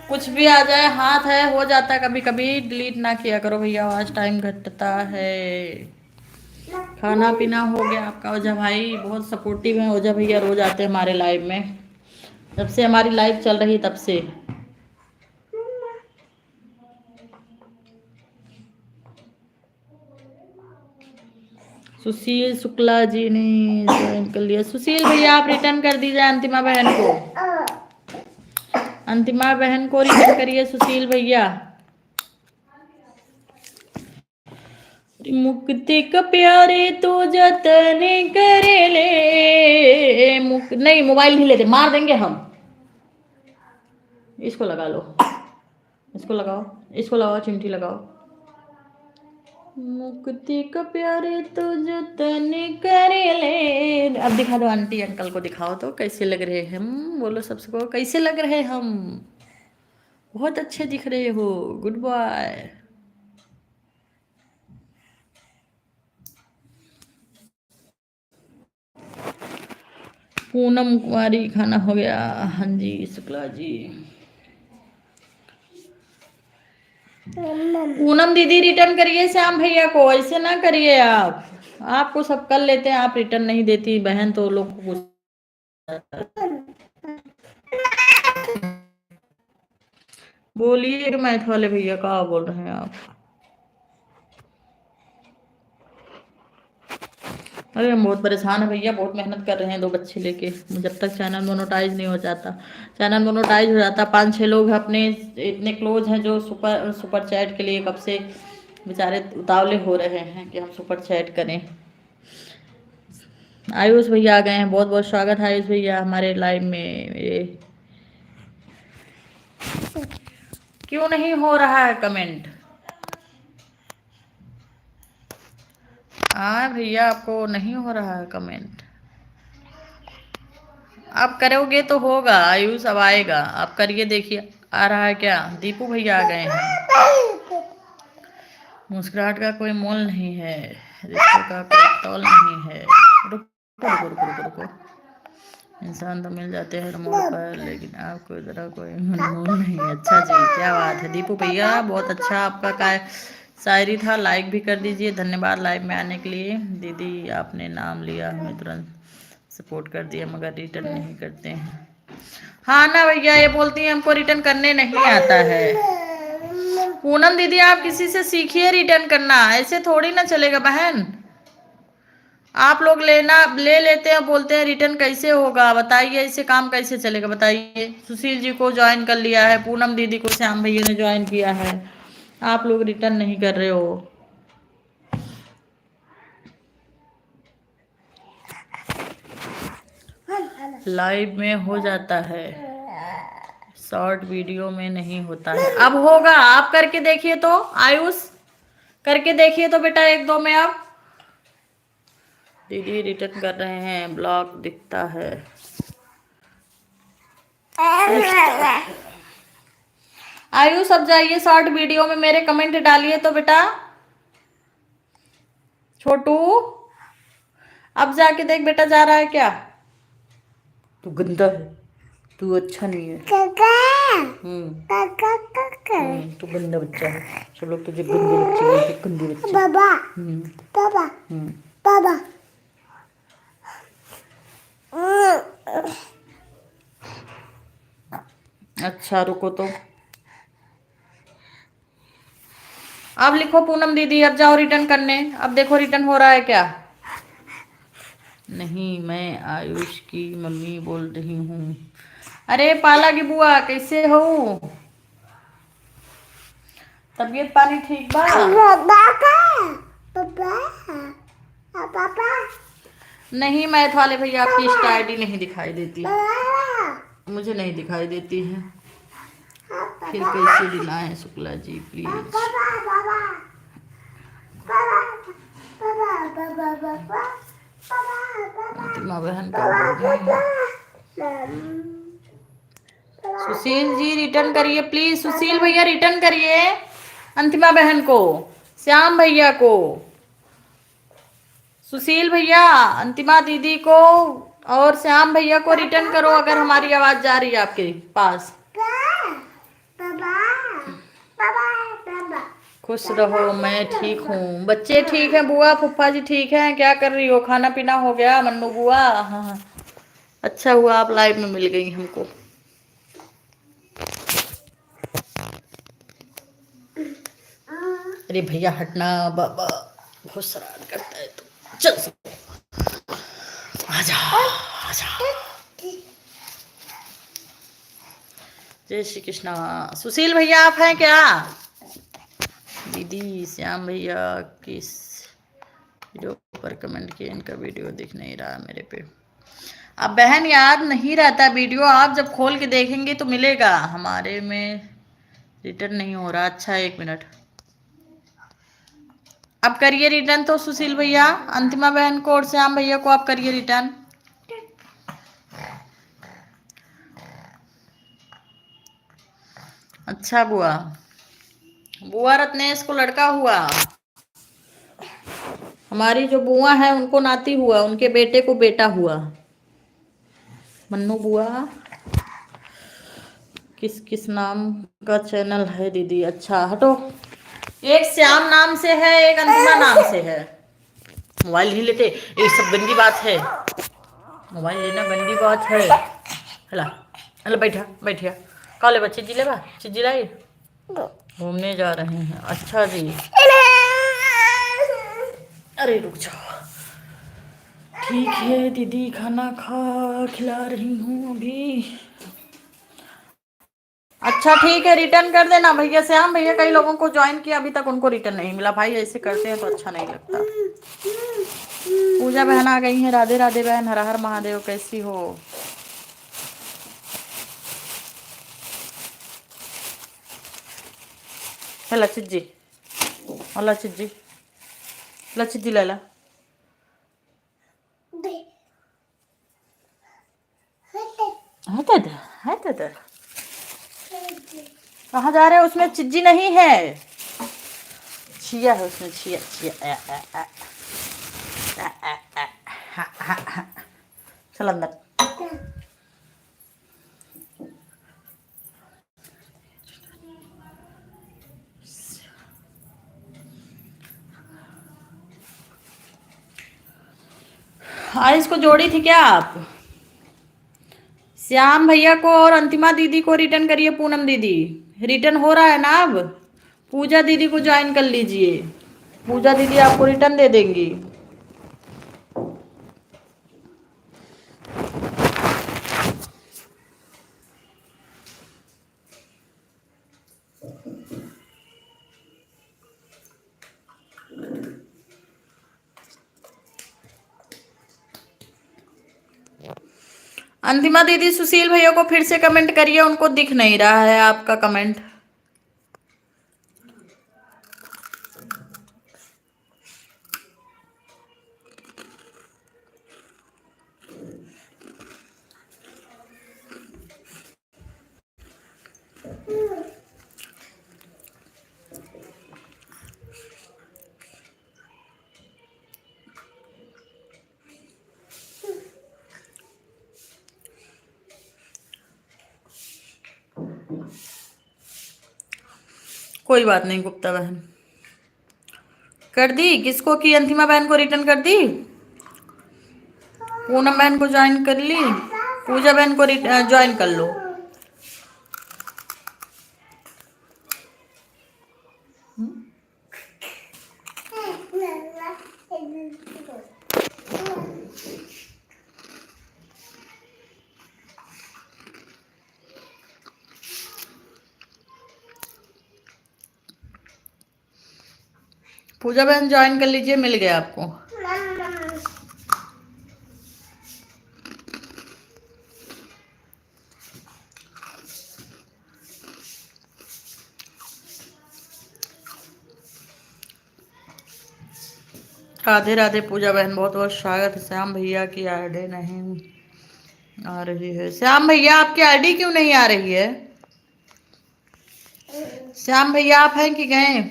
कुछ भी आ जाए हाथ है, हो जाता है कभी कभी, डिलीट ना किया करो भैया, आज टाइम घटता है। खाना पीना हो गया आपका। ओझा भाई बहुत सपोर्टिव है ओझा भैया, रोज आते हैं हमारे लाइव में, जब से हमारी लाइव चल रही तब से। सुशील शुक्ला जी ने ज्वाइन कर लिया। सुशील भैया आप रिटर्न कर दीजिए अंतिमा बहन को। अंतिमा बहन को रिटर्न करिए सुशील भैया। मुक्ति का प्यारे तो जतन करे ले। नहीं मोबाइल नहीं लेते, मार देंगे हम। इसको लगा लो, इसको लगाओ, इसको लगाओ, चिमटी लगाओ। मुक्ति का प्यारे तो जतन करे ले। अब दिखा दो आंटी अंकल को, दिखाओ तो कैसे लग रहे हैं हम। बोलो सबसे को कैसे लग रहे हम। बहुत अच्छे दिख रहे हो, गुड बॉय। पूनम कुमारी खाना हो गया? हाँ जी शुक्ला जी। पूनम दीदी रिटर्न करिए श्याम भैया को, ऐसे ना करिए आप। आपको सब कर लेते हैं, आप रिटर्न नहीं देती बहन तो लोग को कुछ। बोलिए मैथ वाले भैया क्या बोल रहे हैं आप। अरे हम बहुत परेशान है भैया, बहुत मेहनत कर रहे हैं 2 बच्चे लेके। जब तक चैनल मोनेटाइज नहीं हो जाता। चैनल मोनेटाइज हो जाता, 5-6 लोग अपने इतने क्लोज हैं जो सुपर चैट के लिए कब से बेचारे उतावले हो रहे हैं कि हम सुपर चैट करें। आयुष भैया आ गए हैं, बहुत बहुत स्वागत है आयुष भैया हमारे लाइव में। मेरे क्यों नहीं हो रहा है कमेंट? हाँ भैया आपको नहीं हो रहा है कमेंट। आप करोगे तो होगा आयुष, अब आएगा। आप करिए देखिए आ रहा है क्या। दीपू भैया आ गए हैं। मुस्कुराहट का कोई मोल नहीं है, रिश्तों का कोई तौल नहीं है। रुको रुको रुको रुको रुको। इंसान तो मिल जाते हैं मोड़ पर, लेकिन आपको इधर कोई मोल नहीं। अच्छा जी क्या बात है दीपू भैया, बहुत अच्छा आपका का शायरी था। लाइक भी कर दीजिए, धन्यवाद लाइव में आने के लिए। दीदी आपने नाम लिया, हमें तुरंत सपोर्ट कर दिया, मगर रिटर्न नहीं करते हैं। हाँ ना भैया, ये बोलती है हमको रिटर्न करने नहीं आता है। पूनम दीदी आप किसी से सीखिए रिटर्न करना, ऐसे थोड़ी ना चलेगा बहन। आप लोग ले लेते हैं, बोलते हैं रिटर्न कैसे होगा। बताइए ऐसे काम कैसे चलेगा बताइए। सुशील जी को ज्वाइन कर लिया है, पूनम दीदी को श्याम भैया ने ज्वाइन किया है, आप लोग रिटर्न नहीं कर रहे हो। लाइव में हो जाता है, शॉर्ट वीडियो में नहीं होता है। अब होगा, आप करके देखिए तो। आयुष करके देखिए तो बेटा 1-2 में। अब दीदी रिटर्न कर रहे हैं, ब्लॉक दिखता है। आयुष अब जाइए शॉर्ट वीडियो में, मेरे कमेंट डालिए तो बेटा। छोटू अब जाके देख बेटा जा रहा है क्या। तू गंदा है, तू अच्छा नहीं है। तू गंदा बच्चा है, सब लोग तुझे गंदे बच्चे बोलते, गंदे बच्चे। बाबा बाबा बाबा। अच्छा रुको तो। अब लिखो पूनम दीदी, अब जाओ रिटर्न करने। अब देखो रिटर्न हो रहा है क्या। नहीं मैं आयुष की मम्मी बोल रही हूँ। अरे पाला की बुआ कैसे हो, तबीयत पानी ठीक बा। नहीं मैथ वाले भैया आपकी इंस्टा आईडी नहीं दिखाई देती, मुझे नहीं दिखाई देती है। फिर कैसे दिना है शुक्ला जी प्लीज। अंतिमा बहन का सुशील जी रिटर्न करिए प्लीज। सुशील भैया रिटर्न करिए अंतिमा बहन को, श्याम भैया को। सुशील भैया अंतिमा दीदी को और श्याम भैया को रिटर्न करो, अगर हमारी आवाज जा रही है आपके पास। खुश रहो, मैं ठीक हूँ। बच्चे ठीक हैं, बुआ फूफा जी ठीक हैं। क्या कर रही हो, खाना पीना हो गया मन्नू बुआ। हाँ अच्छा हुआ आप लाइव में मिल गई हमको। अरे भैया हटना बाबा, बहुत शरारत करता है तू। चल आजा आजा। जय श्री कृष्णा। सुशील भैया आप हैं क्या? दीदी श्याम भैया किस वीडियो पर कमेंट किए, इनका वीडियो दिख नहीं रहा मेरे पे। अब बहन याद नहीं रहता वीडियो, आप जब खोल के देखेंगे तो मिलेगा। हमारे में रिटर्न नहीं हो रहा। अच्छा 1 मिनट, अब करिए रिटर्न तो सुशील भैया, अंतिमा बहन को और श्याम भैया को आप करिए रिटर्न। अच्छा बुआ, बुआ रत्नेश को लड़का हुआ, हमारी जो बुआ है उनको नाती हुआ, उनके बेटे को बेटा हुआ। मन्नू बुआ किस किस नाम का चैनल है दीदी? अच्छा हटो, एक श्याम नाम से है, एक अंतिमा नाम से है। मोबाइल नहीं लेते, ये सब गंदी बात है। मोबाइल लेना गंदी बात है। हला हला बैठा बैठिया, काले बच्चे जिले बा चिज्जी लाई घूमने जा रहे हैं। अच्छा जी, अरे रुक जाओ। ठीक है दीदी, खाना खिला रही हूँ अभी। अच्छा ठीक है, रिटर्न कर देना भैया। श्याम भैया कई लोगों को ज्वाइन किया, अभी तक उनको रिटर्न नहीं मिला। भाई ऐसे करते हैं तो अच्छा नहीं लगता। पूजा बहन आ गई हैं। राधे राधे बहन, हर हर महादेव, कैसी हो? हेला चिज्जी, अला चिज्जी, ला चिज्जी ला ला। कहाँ जा रहे हो? उसमें चिज्जी नहीं है, छिया है उसमें, छिया छिया। चल अंदर। आयुष को जोड़ी थी क्या आप? श्याम भैया को और अंतिमा दीदी को रिटर्न करिए। पूनम दीदी रिटर्न हो रहा है ना अब? पूजा दीदी को ज्वाइन कर लीजिए, पूजा दीदी आपको रिटर्न दे देंगी। अंतिमा दीदी सुशील भैया को फिर से कमेंट करिए, उनको दिख नहीं रहा है आपका कमेंट। कोई बात नहीं गुप्ता बहन, कर दी किसको की? अंतिमा बहन को रिटर्न कर दी, पूनम बहन को ज्वाइन कर ली, पूजा बहन को ज्वाइन कर लो। पूजा बहन ज्वाइन कर लीजिए, मिल गया आपको। राधे राधे पूजा बहन, बहुत बहुत स्वागत है। श्याम भैया की आईडी नहीं आ रही है। श्याम भैया आपकी आईडी क्यों नहीं आ रही है? श्याम भैया आप हैं कि गए?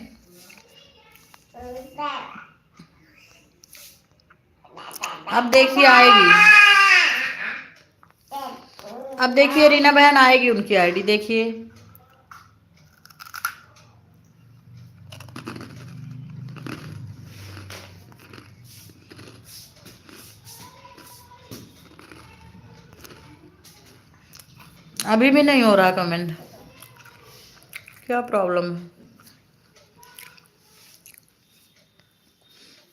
अब देखिए आएगी, अब देखिए रीना बहन आएगी, उनकी आईडी देखिए। अभी भी नहीं हो रहा कमेंट, क्या प्रॉब्लम है?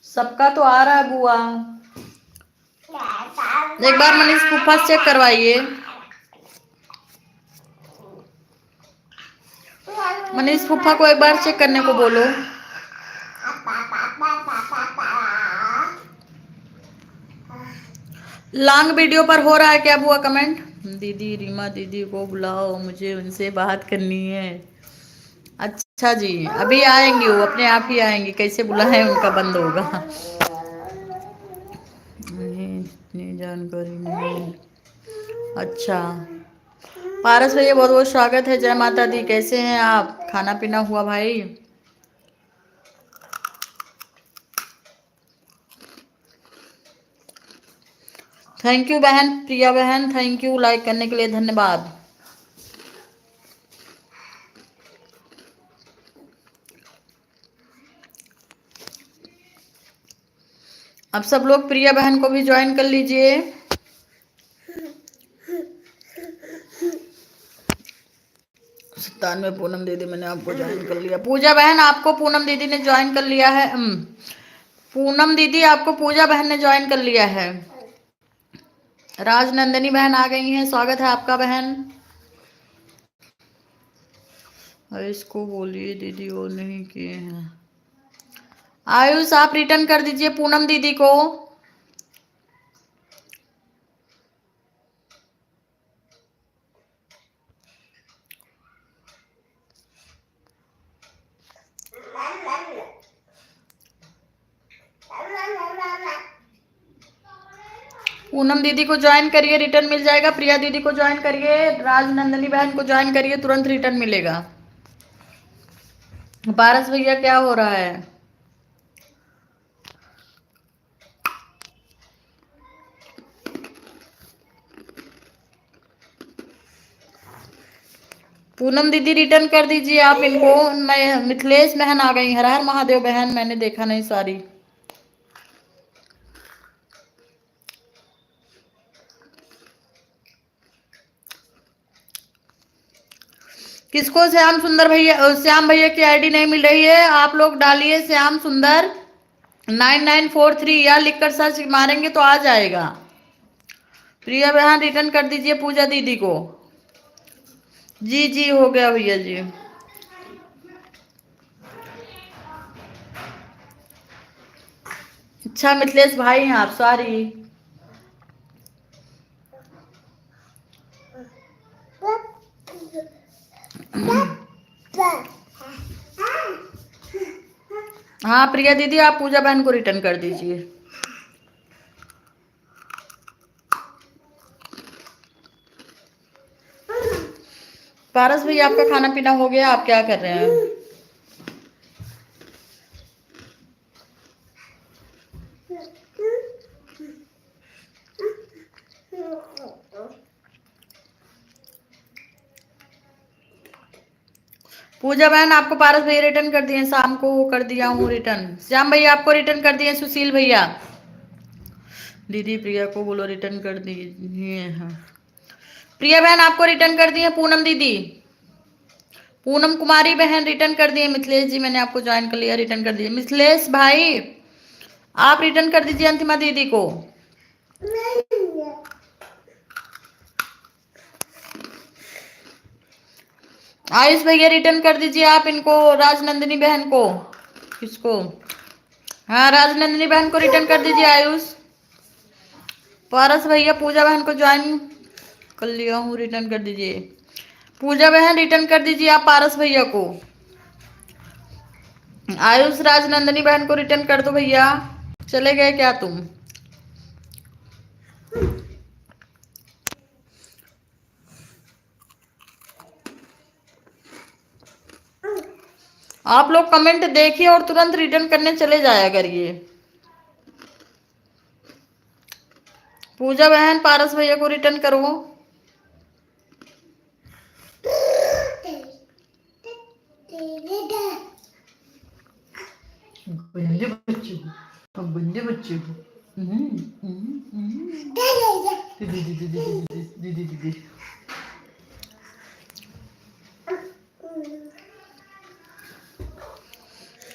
सबका तो आ रहा है बुआ। एक बार मनीष फूफा चेक करवाइए। मनीष फूफा को एक बार चेक करने को बोलो। लॉन्ग वीडियो पर हो रहा है क्या बुआ कमेंट? दीदी रीमा दीदी को बुलाओ, मुझे उनसे बात करनी है। अच्छा जी, अभी आएंगी वो, अपने आप ही आएंगी, कैसे बुलाएं, उनका बंद होगा। इतनी जानकारी नहीं। अच्छा, पारस भैया बहुत बहुत स्वागत है। जय माता दी, कैसे हैं आप? खाना पीना हुआ भाई? थैंक यू बहन, प्रिया बहन, थैंक यू लाइक करने के लिए, धन्यवाद। अब सब लोग प्रिया बहन को भी ज्वाइन कर लीजिए। सत्तानवे पूनम दीदी, मैंने आपको ज्वाइन कर लिया। पूजा बहन आपको पूनम दीदी ने ज्वाइन कर लिया है। पूनम दीदी आपको पूजा बहन ने ज्वाइन कर लिया है। राजनंदिनी बहन आ गई हैं, स्वागत है आपका बहन। इसको बोलिए दीदी वो नहीं किए हैं। आयुष आप रिटर्न कर दीजिए पूनम दीदी को। पूनम दीदी को ज्वाइन करिए, रिटर्न मिल जाएगा। प्रिया दीदी को ज्वाइन करिए, राजनंदिनी बहन को ज्वाइन करिए, तुरंत रिटर्न मिलेगा। पारस भैया क्या हो रहा है? पूनम दीदी रिटर्न कर दीजिए आप इनको। मिथिलेश बहन आ गई, हर हर महादेव बहन, मैंने देखा नहीं सारी। किसको श्याम सुंदर भैया, श्याम भैया की आईडी नहीं मिल रही है? आप लोग डालिए श्याम सुंदर 9943 या लिखकर सर्च मारेंगे तो आ जाएगा। प्रिया बहन रिटर्न कर दीजिए पूजा दीदी को। जी जी हो गया भैया जी। अच्छा मिथिलेश भाई हैं आप, सॉरी। हाँ प्रिया दीदी आप पूजा बहन को रिटर्न कर दीजिए। पारस भैया आपका खाना पीना हो गया, आप क्या कर रहे हैं? पूजा बहन आपको पारस भैया रिटर्न कर दिए, शाम को कर दिया हूँ रिटर्न। श्याम भैया आपको रिटर्न कर दिए, सुशील भैया। दीदी प्रिया को बोलो रिटर्न कर दीजिए। हाँ प्रिया बहन आपको रिटर्न कर दिए, पूनम दीदी, पूनम कुमारी बहन रिटर्न कर दिए। मिथिलेश जी मैंने आपको ज्वाइन कर लिया, रिटर्न कर दिए। मिथिलेश भाई आप रिटर्न कर दीजिए अंतिमा दीदी को। आयुष भैया रिटर्न कर दीजिए आप इनको, राजनंदिनी बहन को। किसको? हाँ राजनंदिनी बहन को रिटर्न कर दीजिए आयुष। पारस भैया पूजा बहन को ज्वाइन कर लिया हूँ, रिटर्न कर दीजिए। पूजा बहन रिटर्न कर दीजिए आप पारस भैया को। आयुष राजनंदिनी बहन को रिटर्न कर दो भैया। चले गए क्या तुम? आप लोग कमेंट देखिए और तुरंत रिटर्न करने चले जाया करिए। पूजा बहन पारस भैया को रिटर्न करो। बंदे बच्चे हो, तुम बंदे बच्चे हो। दीदी दीदी दीदी दीदी दीदी।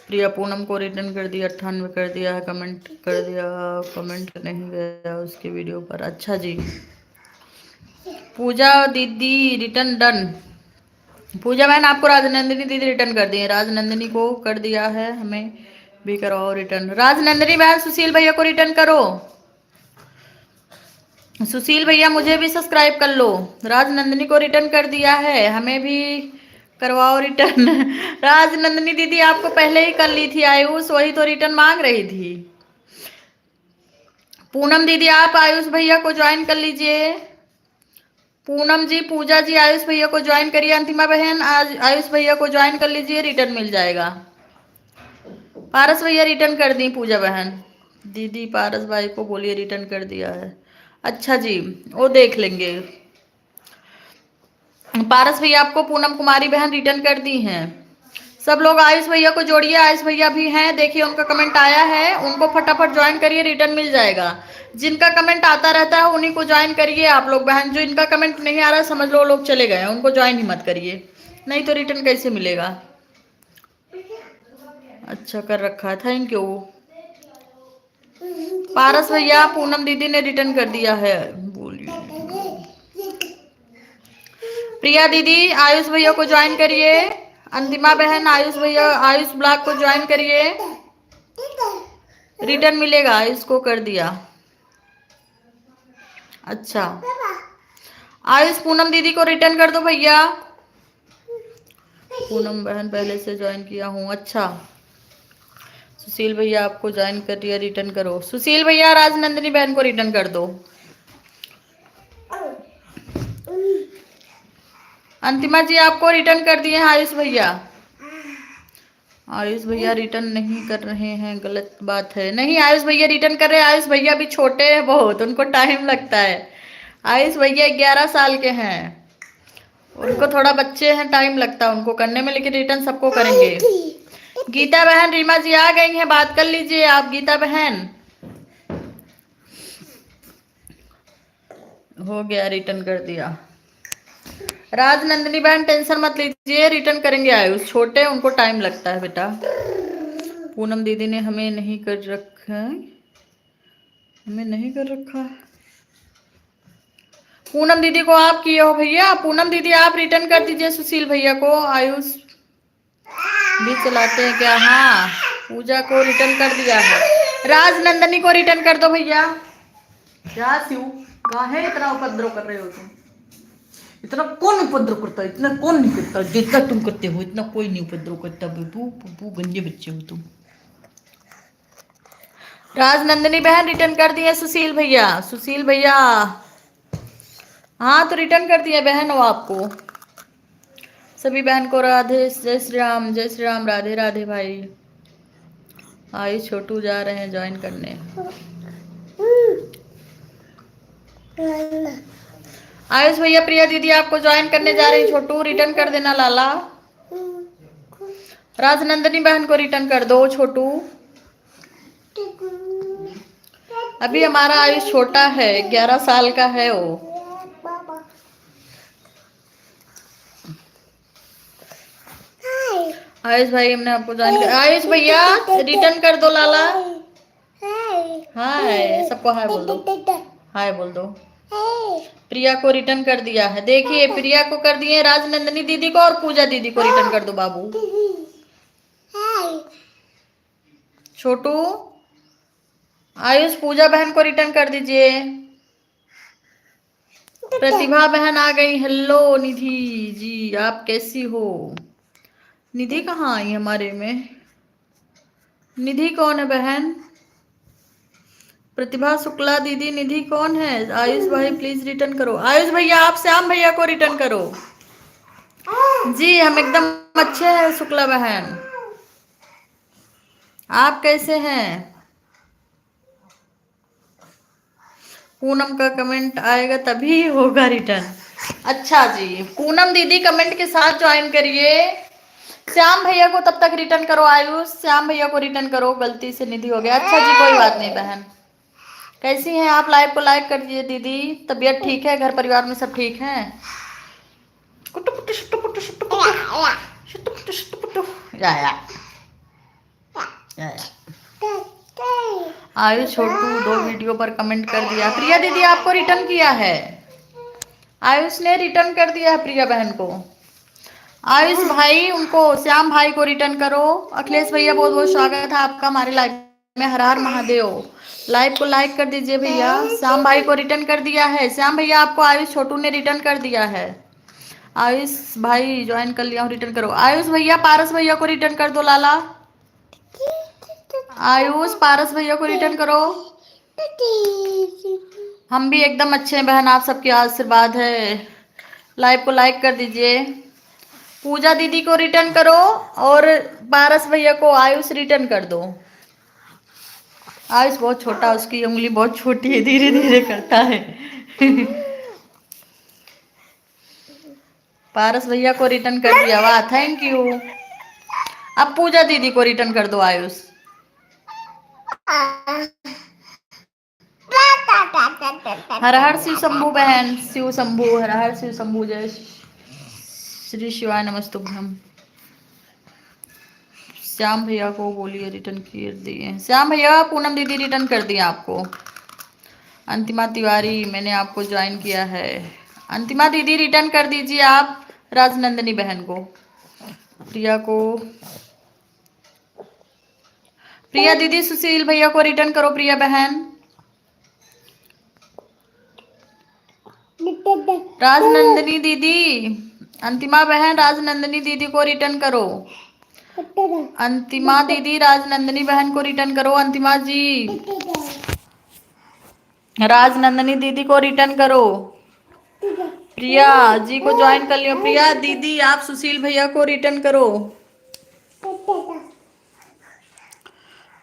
प्रिया पूनम को रिटर्न कर दिया, 98 कर दिया है, कमेंट कर दिया, कमेंट नहीं गया उसके वीडियो पर। अच्छा जी, पूजा दीदी रिटर्न डन। पूजा बहन आपको राजनंदिनी दीदी रिटर्न कर दिए, राजनंदिनी को कर दिया है, हमें भी करवाओ रिटर्न। राजनंदिनी बहन सुशील भैया को रिटर्न करो, सुशील भैया मुझे भी सब्सक्राइब कर लो। राजनंदिनी को रिटर्न कर दिया है, हमें भी करवाओ रिटर्न। राजनंदिनी दीदी आपको पहले ही कर ली थी आयुष, वही तो रिटर्न मांग रही थी। पूनम दीदी आप आयुष भैया को ज्वाइन कर लीजिए। पूनम जी, पूजा जी आयुष भैया को ज्वाइन करिए। अंतिमा बहन आज आयुष भैया को ज्वाइन कर लीजिए, रिटर्न मिल जाएगा। पारस भैया रिटर्न कर दी, पूजा बहन दीदी पारस भाई को बोलिए रिटर्न कर दिया है। अच्छा जी, वो देख लेंगे। पारस भैया आपको पूनम कुमारी बहन रिटर्न कर दी हैं। सब लोग आयुष भैया को जोड़िए, आयुष भैया भी हैं, देखिए उनका कमेंट आया है, उनको फटाफट ज्वाइन करिए, रिटर्न मिल जाएगा। जिनका कमेंट आता रहता है उन्हीं को ज्वाइन करिए आप लोग बहन, जो इनका कमेंट नहीं आ रहा समझ लो लोग चले गए, उनको ज्वाइन ही मत करिए, नहीं तो रिटर्न कैसे मिलेगा। अच्छा कर रखा है, थैंक यू। पारस भैया पूनम दीदी ने रिटर्न कर दिया है, बोलिए। प्रिया दीदी आयुष भैया को ज्वाइन करिए। अंतिमा बहन आयुष भैया आयुष ब्लॉग को ज्वाइन करिए, रिटर्न मिलेगा, इसको कर दिया। अच्छा आयुष पूनम दीदी को रिटर्न कर दो भैया। पूनम बहन पहले से ज्वाइन किया हूँ। अच्छा सुशील भैया आपको ज्वाइन कर दिया, रिटर्न करो। सुशील भैया राजनंदिनी बहन को रिटर्न कर दो। अंतिमा जी आपको रिटर्न कर दिए हैं आयुष भैया। आयुष भैया रिटर्न नहीं कर रहे हैं, गलत बात है। नहीं आयुष भैया रिटर्न कर रहे हैं, आयुष भैया भी छोटे हैं बहुत, उनको टाइम लगता है। आयुष भैया 11 साल के हैं, उनको थोड़ा बच्चे हैं, टाइम लगता है उनको करने में, लेकिन रिटर्न सबको करेंगे। गीता बहन रीमा जी आ गई हैं, बात कर लीजिए आप गीता बहन। हो गया, रिटर्न कर दिया। राजनंदिनी बहन टेंशन मत लीजिए, रिटर्न करेंगे आयुष, छोटे उनको टाइम लगता है बेटा। पूनम दीदी ने हमें नहीं कर रखा है, हमें नहीं कर रखा। पूनम दीदी को आप किए हो भैया, पूनम दीदी आप रिटर्न कर दीजिए सुशील भैया को। आयुष भी चलाते हैं क्या? हाँ पूजा को रिटर्न कर दिया है। राजनंदिनी को रिटर्न कर दो भैया। क्या शिव काहे इतना उपद्रव कर रहे हो तुम? इतना कौन उपद्रव करता है? इतना कौन नहीं करता, जितना तुम करते हो इतना कोई नहीं उपद्रव करता। बब्बू गंजे बच्चे हो तुम। राजनंदिनी बहन रिटर्न कर दिए सुशील भैया। सुशील भैया हाँ तो रिटर्न कर दिया बहन, वो आपको सभी बहन को राधे, जय श्री राम, जय श्री राम, राधे राधे भाई। आयुष छोटू जा रहे हैं ज्वाइन करने। आयुष भैया प्रिया दीदी आपको ज्वाइन करने जा रही, छोटू रिटर्न कर देना लाला। राजनंदिनी बहन को रिटर्न कर दो छोटू। अभी हमारा आयुष छोटा है, 11 साल का है वो। आयुष भाई हमने आपको ज्वाइन कर, आयुष भैया रिटर्न कर दो लाला। हाय सबको हाय बोल दो, हाय बोल दो। प्रिया को रिटर्न कर दिया है, देखिए प्रिया को कर दिए, राजनंदिनी दीदी को और पूजा दीदी को रिटर्न कर दो बाबू। छोटू आयुष पूजा बहन को रिटर्न कर दीजिए। प्रतिभा बहन आ गई, हेलो निधि जी आप कैसी हो? निधि कहाँ आई हमारे में? निधि कौन है बहन? प्रतिभा शुक्ला दीदी, निधि कौन है? आयुष भाई प्लीज रिटर्न करो। आयुष भैया आप श्याम भैया को रिटर्न करो। जी हम एकदम अच्छे हैं शुक्ला बहन, आप कैसे हैं? पूनम का कमेंट आएगा तभी होगा रिटर्न। अच्छा जी पूनम दीदी कमेंट के साथ ज्वाइन करिए। श्याम भैया को तब तक रिटर्न करो। आयुष श्याम भैया को रिटर्न करो, गलती से निधि हो गया। अच्छा जी कोई बात नहीं बहन। कैसी हैं आप? लाइव को लाइक कर दीजिए दीदी। तबीयत ठीक है? घर परिवार में सब ठीक हैं? कुट्टू पुट्टू शुट्टू पुट्टू शुट्टू पुट्टू शुट्टू पुट्टू शुट्टू पुट्टू या आयुष छोटू 2 वीडियो पर कमेंट कर दिया। प्रिया दीदी आपको रिटर्न किया है, आयुष ने रिटर्न कर दिया है प्रिया बहन को। आयुष भाई उनको, श्याम भाई को रिटर्न करो। अखिलेश भैया बहुत बहुत स्वागत है आपका हमारे लाइव में। हर हर महादेव। लाइव को लाइक कर दीजिए भैया। श्याम भाई को रिटर्न कर दिया है। श्याम भैया आपको आयुष छोटू ने रिटर्न कर दिया है। आयुष भाई ज्वाइन कर लिया हूँ, रिटर्न करो। आयुष भैया पारस भैया को रिटर्न कर दो लाला। आयुष पारस भैया को रिटर्न करो। हम भी एकदम अच्छे हैं बहन, आप सबके आशीर्वाद है। लाइव को लाइक कर दीजिए। पूजा दीदी को रिटर्न करो और पारस भैया को आयुष रिटर्न कर दो। आयुष बहुत छोटा, उसकी उंगली बहुत छोटी है, धीरे धीरे करता है। पारस भैया को रिटर्न कर दिया, वाह थैंक यू। अब पूजा दीदी को रिटर्न कर दो आयुष। हर हर शिव शंभु बहन, शिव शंभु, हर हर शिव शंभु, जय श्री शिवाय नमस्तुभ्यम। श्याम भैया को बोलिए रिटर्न कर दिए। श्याम भैया पूनम दीदी रिटर्न कर दिया आपको। अंतिमा तिवारी मैंने आपको ज्वाइन किया है। अंतिमा दीदी रिटर्न कर दीजिए आप राजनंदनी बहन को। प्रिया को, प्रिया दीदी सुशील भैया को रिटर्न करो। प्रिया बहन, राजनंदनी दीदी, अंतिमा बहन राजनंदनी दीदी को रिटर्न करो। अंतिमा दीदी राजनंदनी बहन को रिटर्न करो। अंतिमा जी राजनंदनी दीदी को रिटर्न करो। प्रिया जी को ज्वाइन कर लियो। प्रिया दीदी आप सुशील भैया को रिटर्न करो।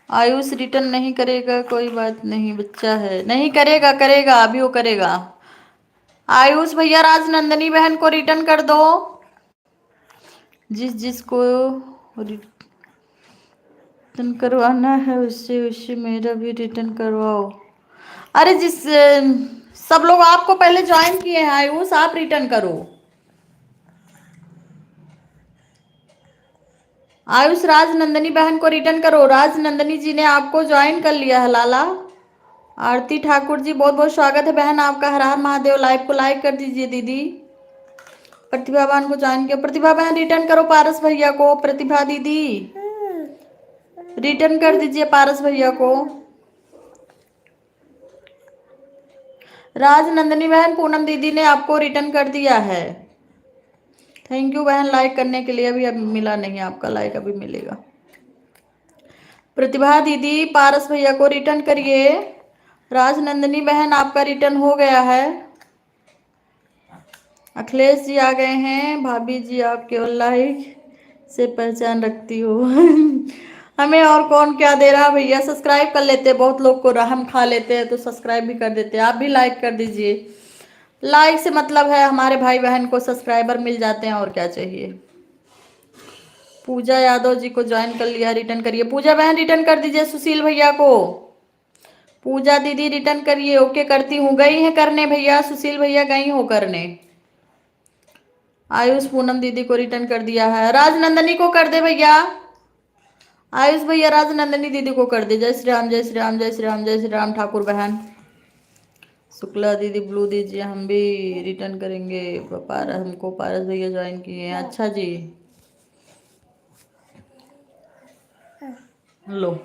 आयुष रिटर्न नहीं करेगा, कोई बात नहीं, बच्चा है, नहीं करेगा, करेगा अभी वो करेगा। आयुष भैया राजनंदनी बहन को रिटर्न कर दो। जिस जिसको रिटर्न करवाना है उससे उससे मेरा भी रिटर्न करवाओ। अरे जिस सब लोग आपको पहले ज्वाइन किए हैं आयुष, आप रिटर्न करो। आयुष राजनंदनी बहन को रिटर्न करो। राजनंदनी जी ने आपको ज्वाइन कर लिया है लाला। आरती ठाकुर जी बहुत बहुत स्वागत है बहन आपका। हर हर महादेव। लाइव को लाइक कर दीजिए दीदी। प्रतिभा बहन को ज्वाइन किया। प्रतिभा बहन रिटर्न करो पारस भैया को। प्रतिभा दीदी रिटर्न कर दीजिए पारस भैया को। राजनंदनी बहन पूनम दीदी ने आपको रिटर्न कर दिया है। थैंक यू बहन लाइक करने के लिए। अभी मिला नहीं आपका लाइक, अभी मिलेगा। प्रतिभा दीदी पारस भैया को रिटर्न करिए। राजनंदनी बहन आपका रिटर्न हो गया है। अखिलेश जी आ गए हैं। भाभी जी आप केवल लाइक से पहचान रखती हो। हमें और कौन क्या दे रहा भैया, सब्सक्राइब कर लेते, बहुत लोग को रहम खा लेते हैं तो सब्सक्राइब भी कर देते हैं। आप भी लाइक कर दीजिए। लाइक से मतलब है हमारे भाई बहन को सब्सक्राइबर मिल जाते हैं, और क्या चाहिए। पूजा यादव जी को ज्वाइन कर लिया, रिटर्न करिए। पूजा बहन रिटर्न कर दीजिए सुशील भैया को। पूजा दीदी रिटर्न करिए। ओके करती हूँ। गई है करने भैया, सुशील भैया गई हो करने। आयुष पूनम दीदी को रिटर्न कर दिया है। राजनंदनी को कर दे भैया। आयुष भैया राजनंदनी दीदी को कर दे। जय श्री राम, जय श्री राम, जय श्री राम, जय श्री राम। ठाकुर बहन शुक्ला दीदी ब्लू दीजिए, हम भी रिटर्न करेंगे। हमको पारस भैया ज्वाइन किए हैं। अच्छा जी लो।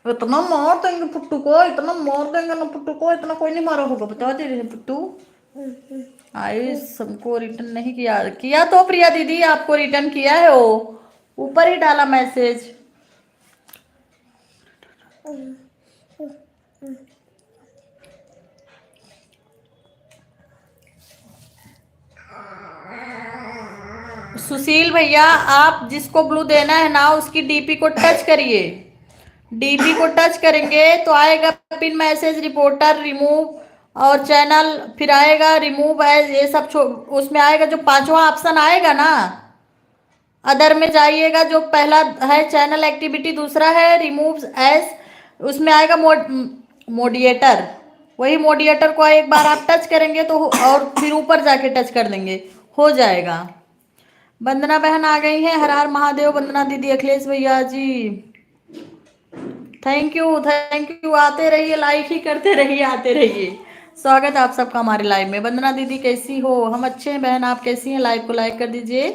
इतना मार देंगे पुट्टू को, इतना मार देंगे ना पुट्टू को, इतना कोई नहीं मारा होगा, बता दे रहे पुट्टू। आयुष हमको रिटर्न नहीं किया। किया तो प्रिया दीदी आपको रिटर्न किया है, वो ऊपर ही डाला मैसेज। सुशील भैया आप जिसको ब्लू देना है ना उसकी डीपी को टच करिए। डीपी को टच करेंगे तो आएगा पिन मैसेज, रिपोर्टर, रिमूव और चैनल, फिर आएगा रिमूव एज, ये सब उसमें आएगा। जो पांचवा ऑप्शन आएगा ना अदर में जाइएगा, जो पहला है चैनल एक्टिविटी, दूसरा है रिमूव एज, उसमें आएगा मोडिएटर। वही मोडिएटर को एक बार आप टच करेंगे तो और फिर ऊपर जाके टच कर देंगे, हो जाएगा। वंदना बहन आ गई हैं। हर हर महादेव। वंदना दीदी, अखिलेश भैया जी, थैंक यू। आते रहिए, लाइक ही करते रहिए, आते रहिए। स्वागत है आप सबका हमारे लाइव में। वंदना दीदी कैसी हो? हम अच्छे हैं बहन, आप कैसी हैं? लाइव को लाइक कर दीजिए।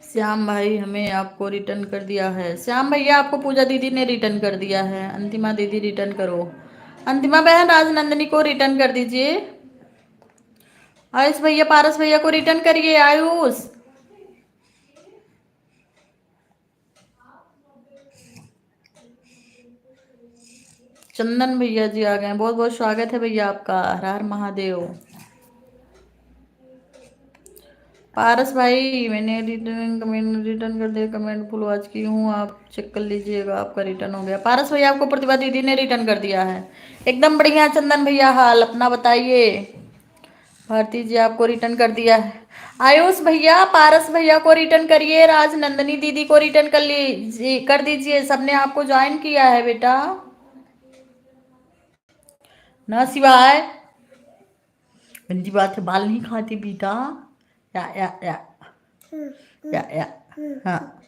श्याम भाई हमें आपको रिटर्न कर दिया है। श्याम भैया आपको पूजा दीदी ने रिटर्न कर दिया है। अंतिमा दीदी रिटर्न करो। अंतिमा बहन राजनंदिनी को रिटर्न कर दीजिए। आयुष भैया पारस भैया को रिटर्न करिए। आयुष, चंदन भैया जी आ गए, बहुत बहुत स्वागत है भैया आपका। हर हर महादेव। पारस भाई मैंने रिटर्न कर दिया। कमेंट फुल वॉच की हूँ, आप चेक कर लीजिएगा, आपका रिटर्न हो गया। पारस भैया आपको प्रतिभा दीदी ने रिटर्न कर दिया है। एकदम बढ़िया। चंदन भैया हाल अपना बताइए। भारती जी आपको रिटर्न कर दिया है। आयुष भैया पारस भैया को रिटर्न करिए। राजनंदिनी दीदी को रिटर्न कर लीजिए, कर दीजिए। सबने आपको ज्वाइन किया है बेटा। ना सिवाय गंदी बात है, बाल नहीं खाती बेटा। या या हाँ।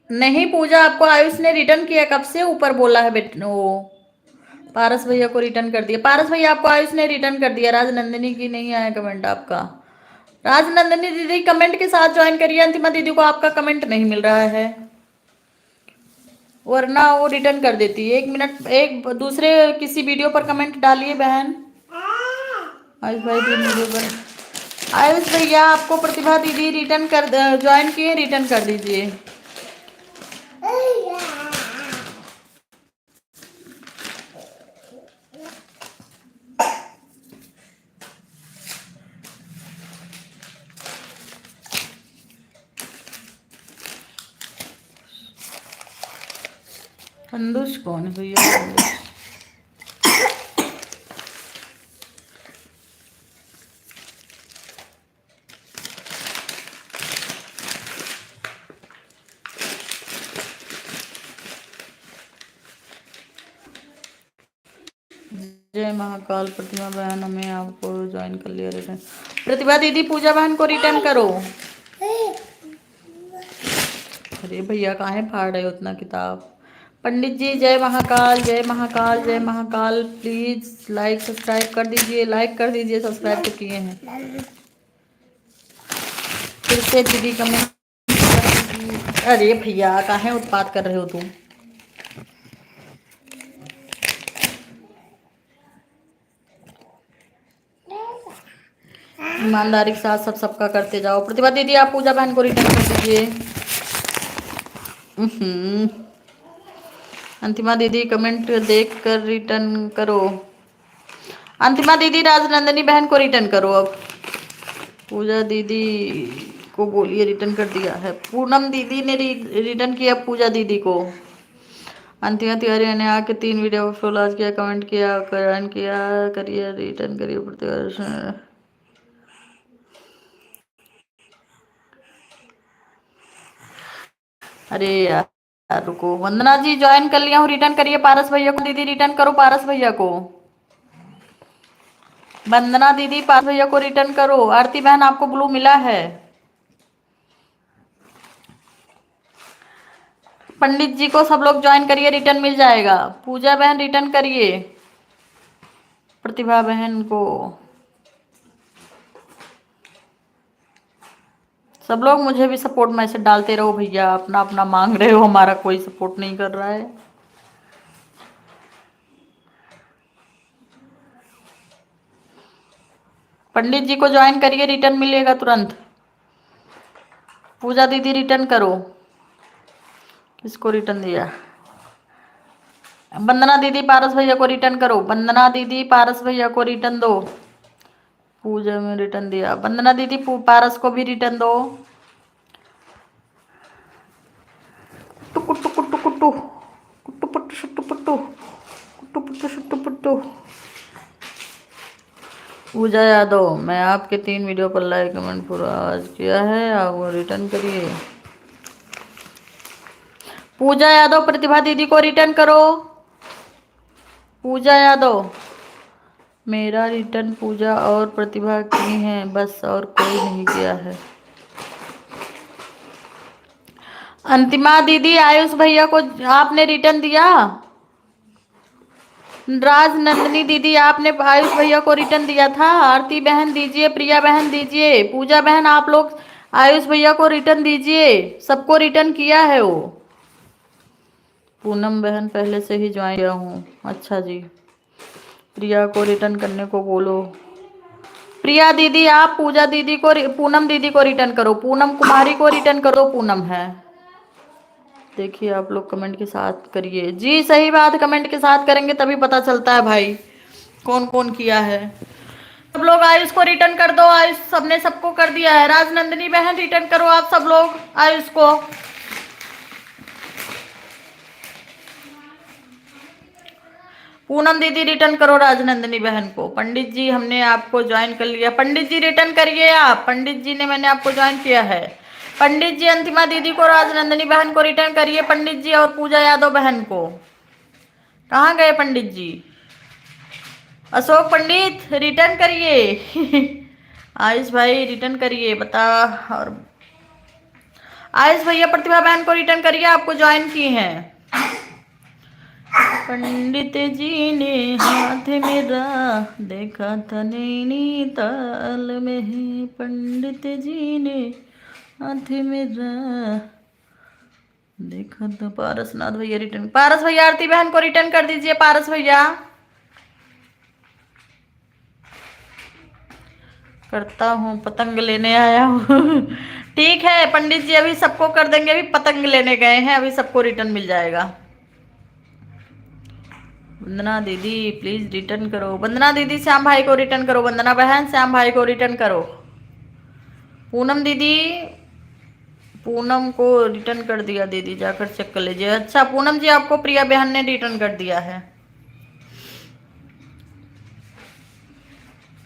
नहीं पूजा, आपको आयुष ने रिटर्न किया कब से? ऊपर बोला है बेटा वो। पारस भैया को रिटर्न कर दिया। पारस भैया आपको आयुष ने रिटर्न कर दिया। राजनंदिनी की नहीं आया कमेंट आपका। राजनंदिनी दीदी कमेंट के साथ ज्वाइन करिए। अंतिमा दीदी को आपका कमेंट नहीं मिल रहा है, वरना वो रिटर्न कर देती है। 1 मिनट, एक दूसरे किसी वीडियो पर कमेंट डालिए बहन। आयुष भाई 3 वीडियो पर। आयुष भैया आपको प्रतिभा दीदी रिटर्न कर ज्वाइन किए, रिटर्न कर दीजिए। कंदुश कौन है भैया? जय महाकाल। प्रतिभा बहन हमें आपको ज्वाइन कर लिया। रिटर्न प्रतिभा दीदी पूजा बहन को रिटर्न करो। अरे भैया काहे फाड़ रहे हो उतना किताब? पंडित जी जय महाकाल, जय महाकाल, जय महाकाल। प्लीज लाइक सब्सक्राइब कर दीजिए, लाइक कर दीजिए, सब्सक्राइब तो किए हैं। फिर से दीदी कमेंट। अरे भैया काहे उत्पात कर रहे हो तुम? ईमानदारी के साथ सबका करते जाओ। प्रतिभा दीदी आप पूजा बहन को रिटर्न कर दीजिए। अंतिमा दीदी कमेंट देख कर रिटर्न करो। अंतिमा दीदी राजनंदिनी बहन को रिटर्न करो। अब पूजा दीदी को बोलिए रिटर्न कर दिया है। पूनम दीदी ने रिटर्न किया पूजा दीदी को। अंतिमा तिवारी ने आके 3 वीडियो फुल आज किया, कमेंट किया, ज्वाइन किया, करिए रिटर्न करिए प्रतिभा। अरे यार रुको। वंदना जी ज्वाइन कर लिया हूँ, रिटर्न करिए पारस भैया को। दीदी रिटर्न करो पारस भैया को। वंदना दीदी पारस भैया को रिटर्न करो। आरती बहन आपको ब्लू मिला है। पंडित जी को सब लोग ज्वाइन करिए, रिटर्न मिल जाएगा। पूजा बहन रिटर्न करिए प्रतिभा बहन को। सब लोग मुझे भी सपोर्ट मैसेज डालते रहो भैया। अपना अपना मांग रहे हो, हमारा कोई सपोर्ट नहीं कर रहा है। पंडित जी को ज्वाइन करिए, रिटर्न मिलेगा तुरंत। पूजा दीदी रिटर्न करो। किसको रिटर्न दिया? वंदना दीदी पारस भैया को रिटर्न करो। वंदना दीदी पारस भैया को रिटर्न दो। पूजा में रिटर्न दिया। वंदना दीदी पारस को भी रिटर्न दो। टुकु टुकु टुकु टु कुट्टू पुट्टू शुट्टू पुट्टू कुट्टू पुट्टू शुट्टू पुट्टू। पूजा यादव मैं आपके 3 वीडियो पर लाइक कमेंट पूरा आज किया है, आप वो रिटर्न करिए। पूजा यादव प्रतिभा दीदी को रिटर्न करो। पूजा यादव मेरा रिटर्न पूजा और प्रतिभा की है बस, और कोई नहीं किया है। अंतिमा दीदी आयुष भैया को आपने रिटर्न दिया? राज नंदिनी दीदी आपने आयुष भैया को रिटर्न दिया था? आरती बहन दीजिए, प्रिया बहन दीजिए, पूजा बहन आप लोग आयुष भैया को रिटर्न दीजिए। सबको रिटर्न किया है वो। पूनम बहन पहले से ही ज्वाइन किया हूँ। अच्छा जी, प्रिया को रिटर्न करने को बोलो। प्रिया दीदी आप पूजा दीदी को, पूनम दीदी को रिटर्न करो, पूनम कुमारी को रिटर्न करो, पूनम है। देखिए आप लोग कमेंट के साथ करिए जी, सही बात, कमेंट के साथ करेंगे तभी पता चलता है भाई कौन कौन किया है। सब लोग आयुष को रिटर्न कर दो। आयुष सबने सबको कर दिया है। राजनंदिनी बहन रिटर्न करो आप सब लोग आयुष को। पूनम दीदी रिटर्न करो राजनंदिनी बहन को। पंडित जी हमने आपको ज्वाइन कर लिया। पंडित जी रिटर्न करिए आप। पंडित जी ने, मैंने आपको ज्वाइन किया है। पंडित जी अंतिमा दीदी को, राजनंदिनी बहन को रिटर्न करिए पंडित जी, और पूजा यादव बहन को। कहाँ गए पंडित जी? अशोक पंडित रिटर्न करिए। आयुष भाई रिटर्न करिए बता। और आयुष भैया प्रतिभा बहन को रिटर्न करिए, आपको ज्वाइन की हैं। पंडित जी ने हाथ मेरा देखा था नैनीताल में है। पंडित जी ने हाथ मेरा देखा था। पारसनाथ भैया रिटर्न, पारस भैया आरती बहन को रिटर्न कर दीजिए। पारस भैया करता हूँ, पतंग लेने आया हूँ। ठीक है पंडित जी, अभी सबको कर देंगे। अभी पतंग लेने गए हैं, अभी सबको रिटर्न मिल जाएगा। वंदना दीदी प्लीज रिटर्न करो। वंदना दीदी श्याम भाई को रिटर्न करो। वंदना बहन श्याम भाई को रिटर्न करो। पूनम दीदी, पूनम को रिटर्न कर दिया दीदी, जाकर चेक कर लीजिए। अच्छा पूनम जी आपको प्रिया बहन ने रिटर्न कर दिया है।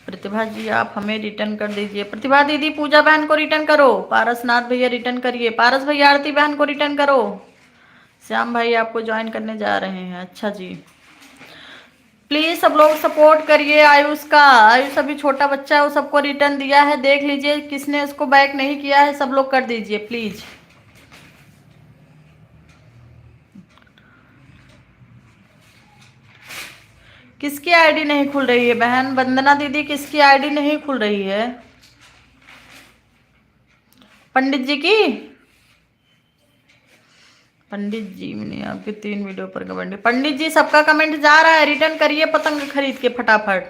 प्रतिभा जी आप हमें रिटर्न कर दीजिए। प्रतिभा दीदी पूजा बहन को रिटर्न करो। पारसनाथ भैया रिटर्न करिए। पारस भैया आरती बहन को रिटर्न करो। श्याम भाई आपको ज्वाइन करने जा रहे हैं। अच्छा जी, प्लीज सब लोग सपोर्ट करिए आयुष का। आयुष अभी छोटा बच्चा है, वो सबको रिटर्न दिया है। देख लीजिए किसने उसको बैक नहीं किया है, सब लोग कर दीजिए प्लीज। किसकी आईडी नहीं खुल रही है बहन? वंदना दीदी किसकी आईडी नहीं खुल रही है? पंडित जी की। पंडित जी मैंने आपके 3 वीडियो पर कमेंट। पंडित जी सबका कमेंट जा रहा है, रिटर्न करिए पतंग खरीद के फटाफट।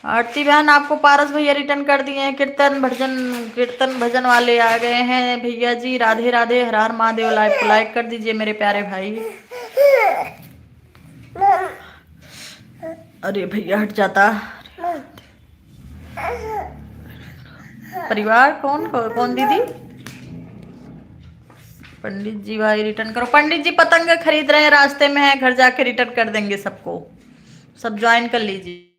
आरती बहन आपको पारस भैया रिटर्न कर दिए हैं। कीर्तन भजन वाले आ गए हैं भैया जी। राधे राधे, हर हर महादेव। लाइक को लाइक कर दीजिए मेरे प्यारे भाई। अरे भैया हट जाता। परिवार कौन कौन दीदी? पंडित जी भाई रिटर्न करो। पंडित जी पतंग खरीद रहे हैं, रास्ते में है, घर जाके रिटर्न कर देंगे सबको। सब ज्वाइन कर लीजिए।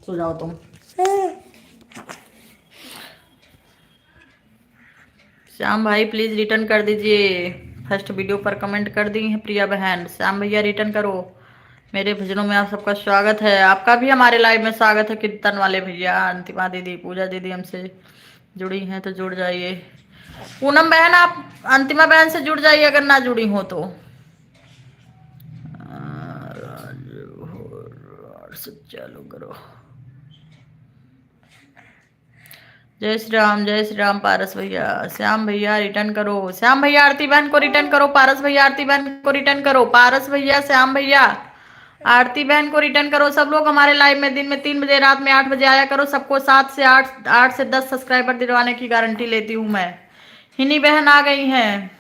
सो जाओ तुम। श्याम भाई प्लीज रिटर्न कर दीजिए। फर्स्ट वीडियो पर कमेंट कर दी है प्रिया बहन। श्याम भैया रिटर्न करो। मेरे भजनों में आप सबका स्वागत है। आपका भी हमारे लाइव में स्वागत है कीर्तन वाले भैया। अंतिमा दीदी, पूजा दीदी हमसे जुड़ी हैं तो जुड़ जाइए। पूनम बहन आप अंतिमा बहन से जुड़ जाइए अगर ना जुड़ी हो तो। चालू करो। जय श्री राम पारस भैया। श्याम भैया रिटर्न करो। श्याम भैया आरती बहन को रिटर्न करो। पारस भैया आरती बहन को रिटर्न करो। पारस भैया, श्याम भैया, आरती बहन को रिटर्न करो। सब लोग हमारे लाइव में दिन में 3 बजे, रात में 8 बजे आया करो। सबको 7 से 8, 8 से 10 सब्सक्राइबर दिलवाने की गारंटी लेती हूँ मैं। हिनी बहन आ गई हैं,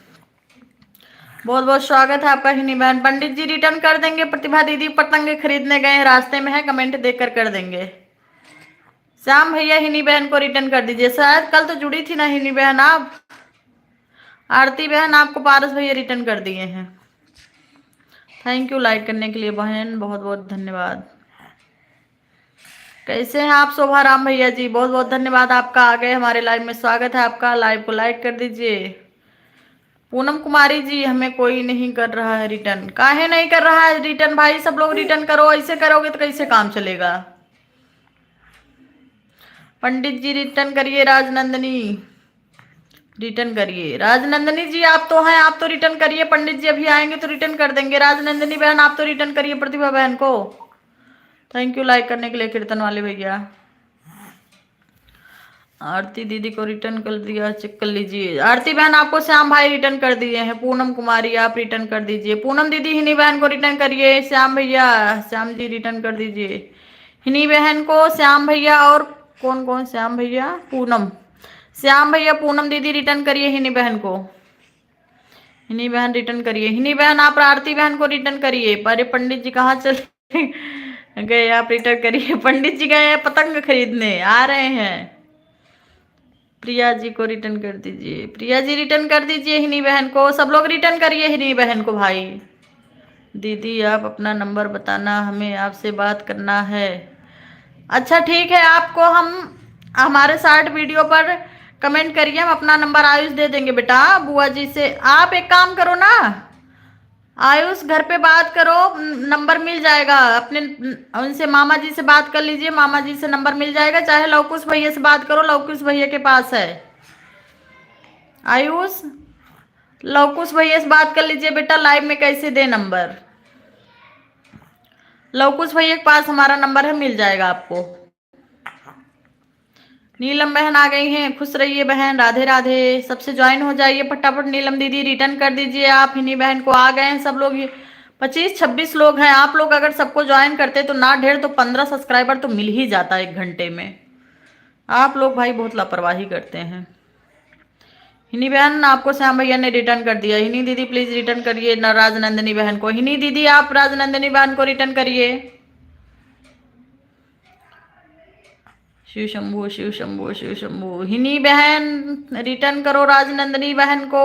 बहुत बहुत स्वागत है आपका हिनी बहन। पंडित जी रिटर्न कर देंगे। प्रतिभा दीदी पतंग खरीदने गए हैं, रास्ते में है, कमेंट देकर कर देंगे। श्याम भैया हिनी बहन को रिटर्न कर दीजिए। शायद कल तो जुड़ी थी ना हिनी बहन आप। आरती बहन आपको पारस भैया रिटर्न कर दिए हैं। थैंक यू लाइक करने के लिए बहन, बहुत बहुत धन्यवाद। कैसे हैं आप शोभाराम भैया जी? बहुत बहुत धन्यवाद आपका, आ गए हमारे लाइव में। स्वागत है आपका। लाइव को लाइक कर दीजिए। पूनम कुमारी जी, हमें कोई नहीं कर रहा है रिटर्न। काहे नहीं कर रहा है रिटर्न भाई? सब लोग रिटर्न करो। ऐसे करोगे तो कैसे काम चलेगा? पंडित जी रिटर्न करिए। राजनंदनी रिटर्न करिए। राजनंदनी जी आप तो हैं, आप तो रिटर्न करिए। पंडित जी अभी आएंगे तो रिटर्न कर देंगे। राजनंदनी बहन आप तो रिटर्न करिए प्रतिभा बहन को। थैंक यू लाइक करने के लिए कीर्तन वाले भैया। आरती दीदी को रिटर्न कर दिया, चेक कर लीजिए। आरती बहन आपको श्याम भाई रिटर्न कर दिए हैं। पूनम कुमारी आप रिटर्न कर दीजिए। पूनम दीदी हिनी बहन को रिटर्न करिए। श्याम भैया, श्याम जी रिटर्न कर दीजिए हिनी बहन को। श्याम भैया और कौन कौन? श्याम भैया, पूनम। श्याम भैया, पूनम दीदी रिटर्न करिए हिनी बहन को। हिनी बहन रिटर्न करिए। हिनी बहन आप आरती बहन को रिटर्न करिए। अरे पंडित जी कहाँ चले गए? आप रिटर्न करिए। पंडित जी गए हैं पतंग खरीदने, आ रहे हैं। प्रिया जी को रिटर्न कर दीजिए। प्रिया जी रिटर्न कर दीजिए हिनी बहन को। सब लोग रिटर्न करिए हिनी बहन को भाई। दीदी आप अपना नंबर बताना, हमें आपसे बात करना है। अच्छा ठीक है, आपको हम हमारे शॉर्ट वीडियो पर कमेंट करिए, हम अपना नंबर आयुष दे देंगे बेटा। बुआ जी से आप एक काम करो ना, आयुष घर पे बात करो, नंबर मिल जाएगा अपने। उनसे मामा जी से बात कर लीजिए, मामा जी से नंबर मिल जाएगा। चाहे लवकुश भैया से बात करो, लवकुश भैया के पास है। आयुष लवकुश भैया से बात कर लीजिए बेटा। लाइव में कैसे दे नंबर? लवकुश भैया के पास हमारा नंबर है, मिल जाएगा आपको। नीलम बहन आ गई हैं, खुश रहिए बहन। राधे राधे। सबसे ज्वाइन हो जाइए फटाफट। नीलम दीदी रिटर्न कर दीजिए आप हिनी बहन को। आ गए हैं सब लोग, 25-26 लोग हैं। आप लोग अगर सबको ज्वाइन करते तो ना ढेर तो 15 सब्सक्राइबर तो मिल ही जाता 1 घंटे में। आप लोग भाई बहुत लापरवाही करते हैं। हिनी बहन आपको श्याम भैया ने रिटर्न कर दिया। हिनी दीदी प्लीज रिटर्न करिए ना राजनंदनी बहन को। हिनी दीदी आप राजनंदनी बहन को रिटर्न करिए। शिव शंभू शिव शंभू शिव शंभू। हिनी बहन रिटर्न करो राजनंदनी बहन को।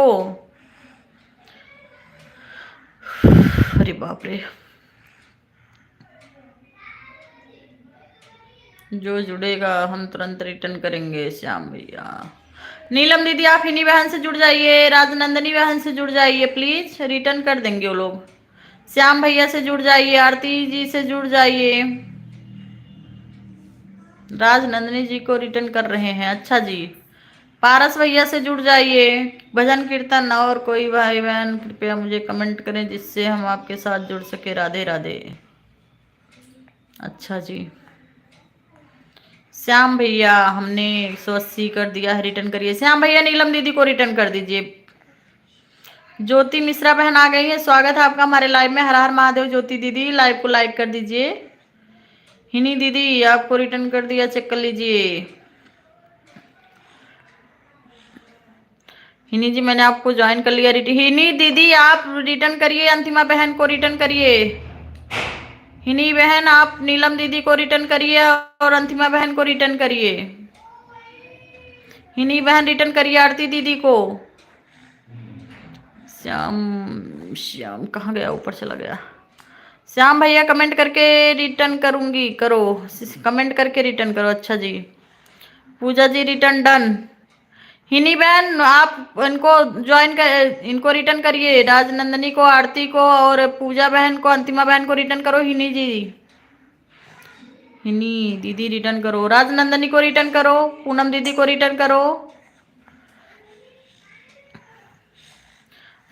अरे बाप रे, जो जुड़ेगा हम तुरंत रिटर्न करेंगे। श्याम भैया, नीलम दीदी आप हिनी बहन से जुड़ जाइए, राजनंदनी बहन से जुड़ जाइए प्लीज, रिटर्न कर देंगे वो लोग। श्याम भैया से जुड़ जाइए, आरती जी से जुड़ जाइए। राजनंदनी जी को रिटर्न कर रहे हैं। अच्छा जी। पारस भैया से जुड़ जाइए। भजन कीर्तन और कोई भाई बहन कृपया मुझे कमेंट करें जिससे हम आपके साथ जुड़ सके। राधे राधे। अच्छा जी। श्याम भैया हमने 180 कर दिया है, रिटर्न करिए। श्याम भैया नीलम दीदी को रिटर्न कर दीजिए। ज्योति मिश्रा बहन आ गई है, स्वागत है आपका हमारे लाइव में। हर हर महादेव। ज्योति दीदी लाइव को लाइक कर दीजिए। हिनी दीदी आपको रिटर्न कर दिया, चेक कर लीजिए। हिनी जी मैंने आपको ज्वाइन कर लिया। हिनी दीदी आप रिटर्न करिए, अंतिमा बहन को रिटर्न करिए। हिनी बहन आप नीलम दीदी को रिटर्न करिए और अंतिमा बहन को रिटर्न करिए। हिनी बहन रिटर्न करिए आरती दीदी को। श्याम श्याम कहाँ गया? ऊपर चला गया। श्याम भैया कमेंट करके रिटर्न करूंगी, करो कमेंट करके रिटर्न करो। अच्छा जी। पूजा जी रिटर्न डन। हिनी बहन आप इनको ज्वाइन कर, इनको रिटर्न करिए। राजनंदनी को, आरती को और पूजा बहन को, अंतिमा बहन को रिटर्न करो। हिनी जी, हिनी दीदी रिटर्न करो। राजनंदनी को रिटर्न करो। पूनम दीदी को रिटर्न करो।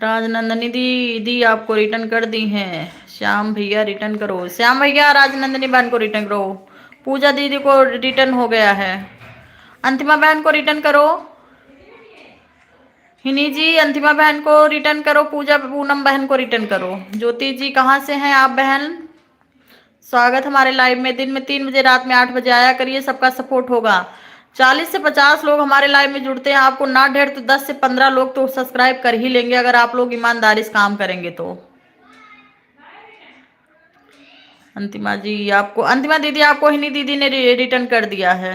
राजनंदनी दीदी आपको रिटर्न कर दी हैं। श्याम भैया रिटर्न करो। श्याम भैया राजनंदनी बहन को रिटर्न करो। पूजा दीदी को रिटर्न हो गया है। अंतिमा बहन को रिटर्न करो। हिनी जी अंतिमा बहन को रिटर्न करो। पूजा पूनम बहन को रिटर्न करो। ज्योति जी कहाँ से हैं आप बहन? स्वागत हमारे लाइव में। दिन में 3 बजे, रात में 8 बजे आया करिए, सबका सपोर्ट होगा। 40 से 50 लोग हमारे लाइव में जुड़ते हैं। आपको ना ढेर तो 10 से 15 लोग तो सब्सक्राइब कर ही लेंगे अगर आप लोग ईमानदारी से काम करेंगे तो। अंतिमा जी आपको, अंतिमा दीदी आपको हिनी दीदी ने रिटर्न कर दिया है।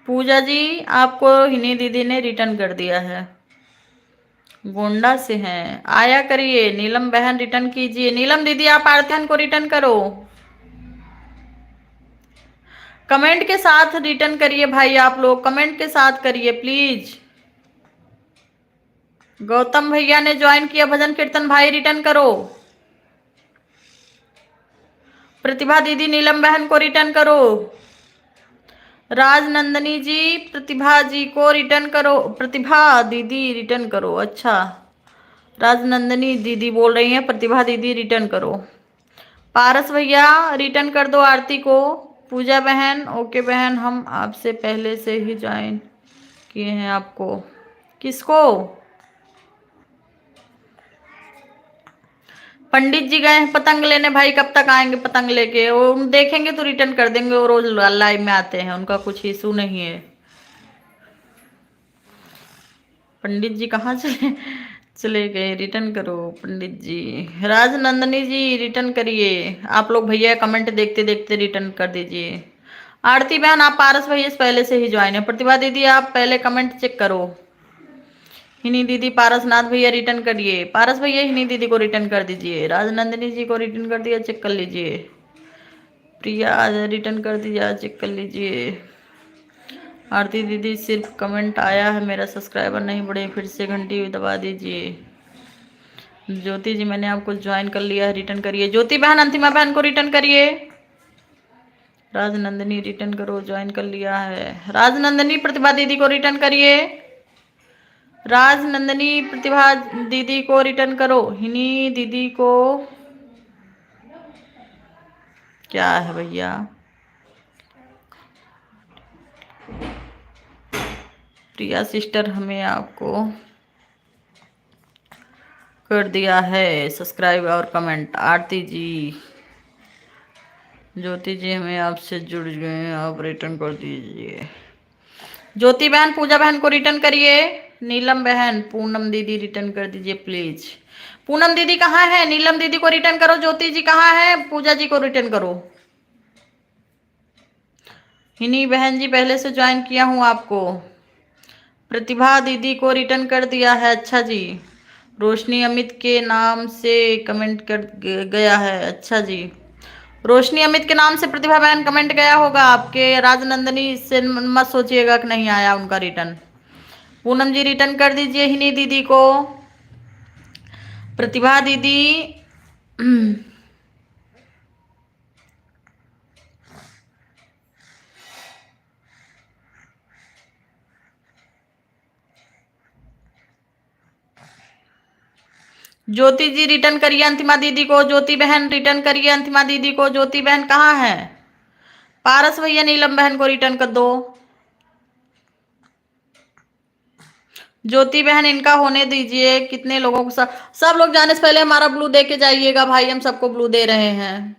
पूजा जी आपको हिनी दीदी ने रिटर्न कर दिया है। गोंडा से हैं, आया करिए। नीलम बहन रिटर्न कीजिए। नीलम दीदी आप आरती को रिटर्न करो, कमेंट के साथ रिटर्न करिए भाई, आप लोग कमेंट के साथ करिए प्लीज। गौतम भैया ने ज्वाइन किया भजन कीर्तन, भाई रिटर्न करो। प्रतिभा दीदी नीलम बहन को रिटर्न करो। राजनंदनी जी प्रतिभा जी को रिटर्न करो। प्रतिभा दीदी रिटर्न करो। अच्छा, राजनंदनी दीदी बोल रही हैं प्रतिभा दीदी रिटर्न करो। पारस भैया रिटर्न कर दो आरती को। पूजा बहन ओके बहन, हम आपसे पहले से ही ज्वाइन किए हैं आपको। किसको? पंडित जी गए हैं पतंग लेने, भाई कब तक आएंगे पतंग लेके? वो देखेंगे तो रिटर्न कर देंगे, वो रोज लाइव में आते हैं, उनका कुछ इशू नहीं है। पंडित जी कहाँ चले चले गए? रिटर्न करो पंडित जी। राजनंदनी जी रिटर्न करिए। आप लोग भैया कमेंट देखते देखते रिटर्न कर दीजिए। आरती बहन आप पारस भैया से पहले से ही ज्वाइन है। प्रतिभा दीदी आप पहले कमेंट चेक करो। हिनी दीदी पारसनाथ भैया रिटर्न करिए। पारस भैया हिनी दीदी को रिटर्न कर दीजिए। राजनंदिनी जी को रिटर्न कर दिया, चेक कर लीजिए। प्रिया रिटर्न कर दिया, चेक कर लीजिए। आरती दीदी सिर्फ कमेंट आया है, मेरा सब्सक्राइबर नहीं बढ़े, फिर से घंटी दबा दीजिए। ज्योति जी मैंने आपको ज्वाइन कर लिया है, रिटर्न करिए। ज्योति बहन अंतिमा बहन को रिटर्न करिए। राजनंदिनी रिटर्न करो, ज्वाइन कर लिया है। राजनंदिनी प्रतिभा दीदी को रिटर्न करिए। राजनंदिनी प्रतिभा दीदी को रिटर्न करो। हिनी दीदी को क्या है भैया? प्रिया सिस्टर हमें आपको कर दिया है सब्सक्राइब और कमेंट। आरती जी, ज्योति जी हमें आपसे जुड़ गए हैं, आप रिटर्न कर दीजिए। ज्योति बहन पूजा बहन को रिटर्न करिए। नीलम बहन पूनम दीदी रिटर्न कर दीजिए प्लीज। पूनम दीदी कहाँ है? नीलम दीदी को रिटर्न करो। ज्योति जी कहाँ है? पूजा जी को रिटर्न करो। हिनी बहन जी पहले से ज्वाइन किया हूँ आपको। प्रतिभा दीदी को रिटर्न कर दिया है। अच्छा जी। रोशनी अमित के नाम से कमेंट कर गया है। अच्छा जी, रोशनी अमित के नाम से प्रतिभा बहन कमेंट गया होगा आपके। राजनंदनी से मत सोचिएगा कि नहीं आया उनका रिटर्न। पूनम जी रिटर्न कर दीजिए हिनी दीदी को। प्रतिभा दीदी ज्योति जी रिटर्न करिए अंतिमा दीदी को। ज्योति बहन रिटर्न करिए अंतिमा दीदी को। ज्योति बहन कहाँ है? पारस भैया नीलम बहन को रिटर्न कर दो। ज्योति बहन इनका होने दीजिए। कितने लोगों को सब लोग जाने से पहले हमारा ब्लू दे के जाइएगा भाई, हम सबको ब्लू दे रहे हैं।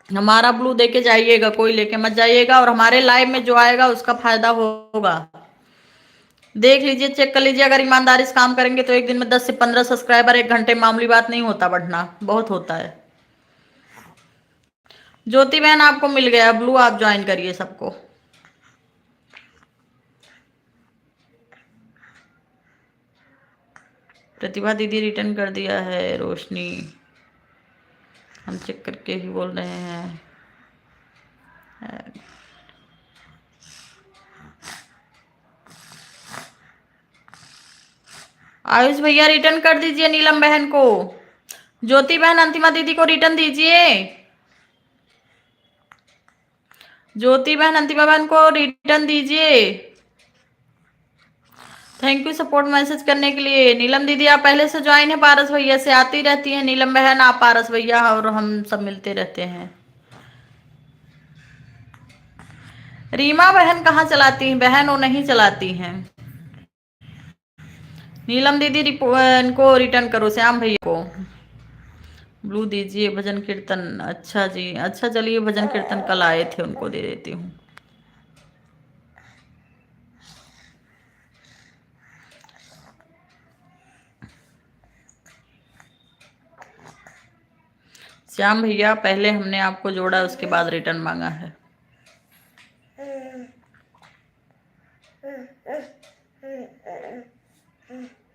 हमारा ब्लू दे के जाइएगा, कोई लेके मत जाइएगा, और हमारे लाइव में जो आएगा उसका फायदा होगा। देख लीजिए, चेक कर लीजिए। अगर ईमानदारी से काम करेंगे तो एक दिन में 10 से 15 सब्सक्राइबर एक घंटे मामूली बात नहीं होता, बढ़ना बहुत होता है। ज्योति बहन आपको मिल गया ब्लू, आप ज्वाइन करिए सबको। प्रतिभा दीदी रिटर्न कर दिया है। रोशनी हम चेक करके ही बोल रहे हैं। आयुष भैया रिटर्न कर दीजिए नीलम बहन को। ज्योति बहन अंतिमा दीदी को रिटर्न दीजिए। ज्योति बहन अंतिमा बहन को रिटर्न दीजिए। थैंक यू सपोर्ट मैसेज करने के लिए। नीलम दीदी आप पहले से ज्वाइन है, पारस भैया से आती रहती है। नीलम बहन आप पारस भैया और हम सब मिलते रहते हैं। रीमा बहन कहाँ चलाती हैं? बहन वो नहीं चलाती हैं। नीलम दीदी इनको रिटर्न करो। श्याम भैया को ब्लू दीजिए। भजन कीर्तन, अच्छा जी, अच्छा चलिए भजन कीर्तन कल आए थे, उनको दे देती हूँ। श्याम भैया पहले हमने आपको जोड़ा, उसके बाद रिटर्न मांगा है।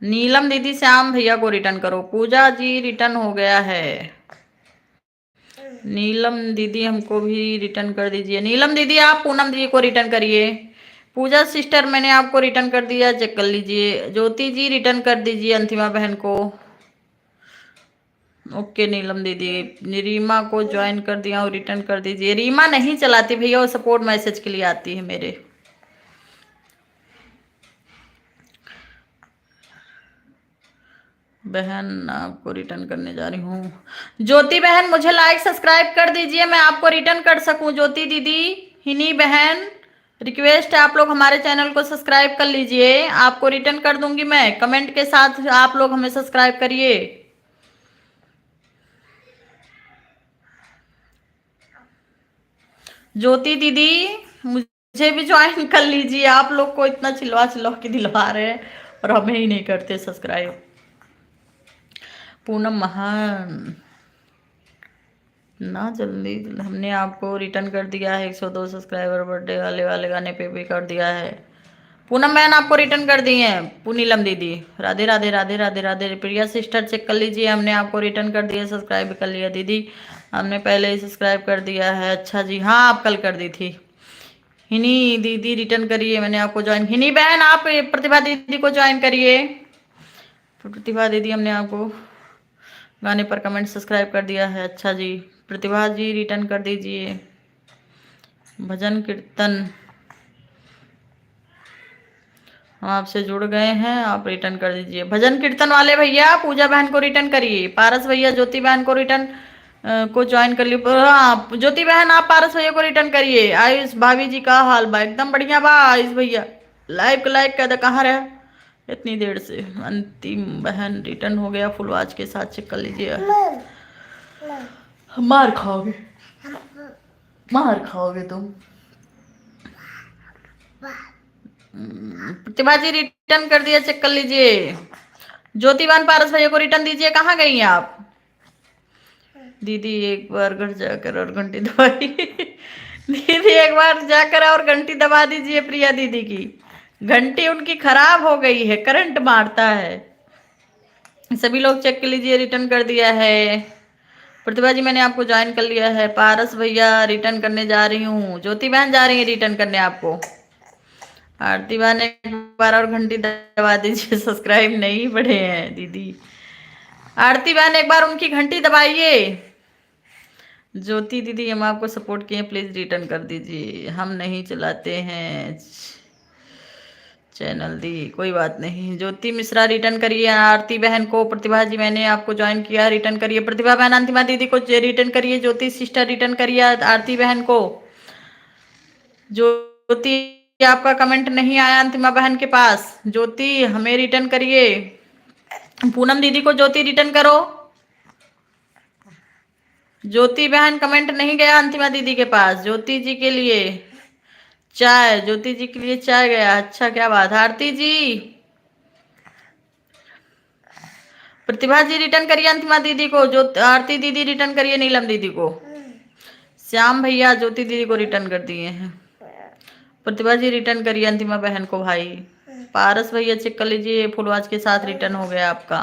नीलम दीदी श्याम भैया को रिटर्न करो। पूजा जी रिटर्न हो गया है। नीलम दीदी हमको भी रिटर्न कर दीजिए। नीलम दीदी आप पूनम दीदी को रिटर्न करिए। पूजा सिस्टर मैंने आपको रिटर्न कर दिया, चेक कर लीजिए। ज्योति जी रिटर्न कर दीजिए अंतिमा बहन को। ओके नीलम दीदी। रीमा को ज्वाइन कर दिया और रिटर्न कर दीजिए। रीमा नहीं चलाती भैया, वो सपोर्ट मैसेज के लिए आती है मेरे। बहन आपको रिटर्न करने जा रही हूँ। ज्योति बहन मुझे लाइक सब्सक्राइब कर दीजिए, मैं आपको रिटर्न कर सकूं। ज्योति दीदी, हिनी बहन, रिक्वेस्ट है आप लोग हमारे चैनल को सब्सक्राइब कर लीजिए, आपको रिटर्न कर दूंगी मैं। कमेंट के साथ आप लोग हमें सब्सक्राइब करिए। ज्योति दीदी मुझे भी ज्वाइन कर लीजिए। आप लोग को इतना चिल्वा चिल्वा के दिलवा रहे हैं और हमें ही नहीं करते सब्सक्राइब। पूनम महान ना जल्दी, हमने आपको रिटर्न कर दिया है। 102 सब्सक्राइबर बर्थडे वाले वाले गाने पे भी कर दिया है। पूनम बहन आपको रिटर्न कर दिए हैं। पुनीलम दीदी राधे राधे राधे राधे राधे। प्रिया सिस्टर चेक कर लीजिए, हमने आपको रिटर्न कर दिया, सब्सक्राइब कर लिया। दीदी हमने पहले ही सब्सक्राइब कर दिया है। अच्छा जी, हाँ आप कल कर दी थी। हिनी दीदी रिटर्न करिए, मैंने आपको ज्वाइन। हिनी बहन आप प्रतिभा दीदी को ज्वाइन करिए। प्रतिभा दीदी हमने आपको गाने पर कमेंट सब्सक्राइब कर दिया है। अच्छा जी, प्रतिभा जी रिटर्न कर दीजिए। भजन कीर्तन हम आपसे जुड़ गए हैं, आप रिटर्न कर दीजिए। भजन कीर्तन वाले भैया पूजा बहन को रिटर्न करिए। पारस भैया ज्योति बहन को रिटर्न को ज्वाइन कर ली। हाँ ज्योति बहन आप पारस भैया को रिटर्न करिए। आयुष भाभी जी का हाल बा? एकदम बढ़िया बा। आयुष भैया लाइव का लाइक कर दे, कहाँ रहे इतनी देर से। अंतिम बहन रिटर्न हो गया फुल वाच के साथ, चेक कर लीजिए। मार खाओगे, मार खाओगे तुम। प्रतिभा जी रिटर्न कर दिया, चेक कर लीजिए। ज्योतिबान पारस भैया को रिटर्न दीजिए। कहाँ गई हैं आप? दीदी एक बार घर जाकर और घंटी दबाई। दीदी एक बार जाकर और घंटी दबा दीजिए। प्रिया दीदी की घंटी उनकी खराब हो गई है, करंट मारता है। सभी लोग चेक कर लीजिए, रिटर्न कर दिया है। प्रतिभा जी मैंने आपको ज्वाइन कर लिया है। पारस भैया रिटर्न करने जा रही हूँ। ज्योति बहन जा रही है रिटर्न करने आपको। आरती बहन एक बार और घंटी दबा दीजिए, सब्सक्राइब नहीं बढ़े हैं दीदी। आरती बहन एक बार उनकी घंटी दबाइए। ज्योति दीदी हम आपको सपोर्ट किए, प्लीज रिटर्न कर दीजिए। हम नहीं चलाते हैं चैनल दी, कोई बात नहीं। ज्योति मिश्रा रिटर्न करिए आरती बहन को। प्रतिभा जी मैंने आपको ज्वाइन किया, रिटर्न करिए। प्रतिभा बहन अंतिमा दीदी को रिटर्न करिए। ज्योति सिस्टर रिटर्न करिए आरती बहन को। ज्योति आपका कमेंट नहीं आया अंतिमा बहन के पास। ज्योति हमें रिटर्न करिए। पूनम दीदी को ज्योति रिटर्न करो। ज्योति बहन कमेंट नहीं गया अंतिमा दीदी के पास। ज्योति जी के लिए चाय, ज्योति जी के लिए चाय गया। अच्छा क्या बात। आरती जी, प्रतिभा जी रिटर्न करिए अंतिमा दीदी को। जो आरती दीदी रिटर्न करिए नीलम दीदी को। श्याम भैया ज्योति दीदी को रिटर्न कर दिए हैं। प्रतिभा जी रिटर्न करिए अंतिमा बहन को भाई। पारस भैया चेक कर लीजिए, फुलवाज के साथ रिटर्न हो गया आपका।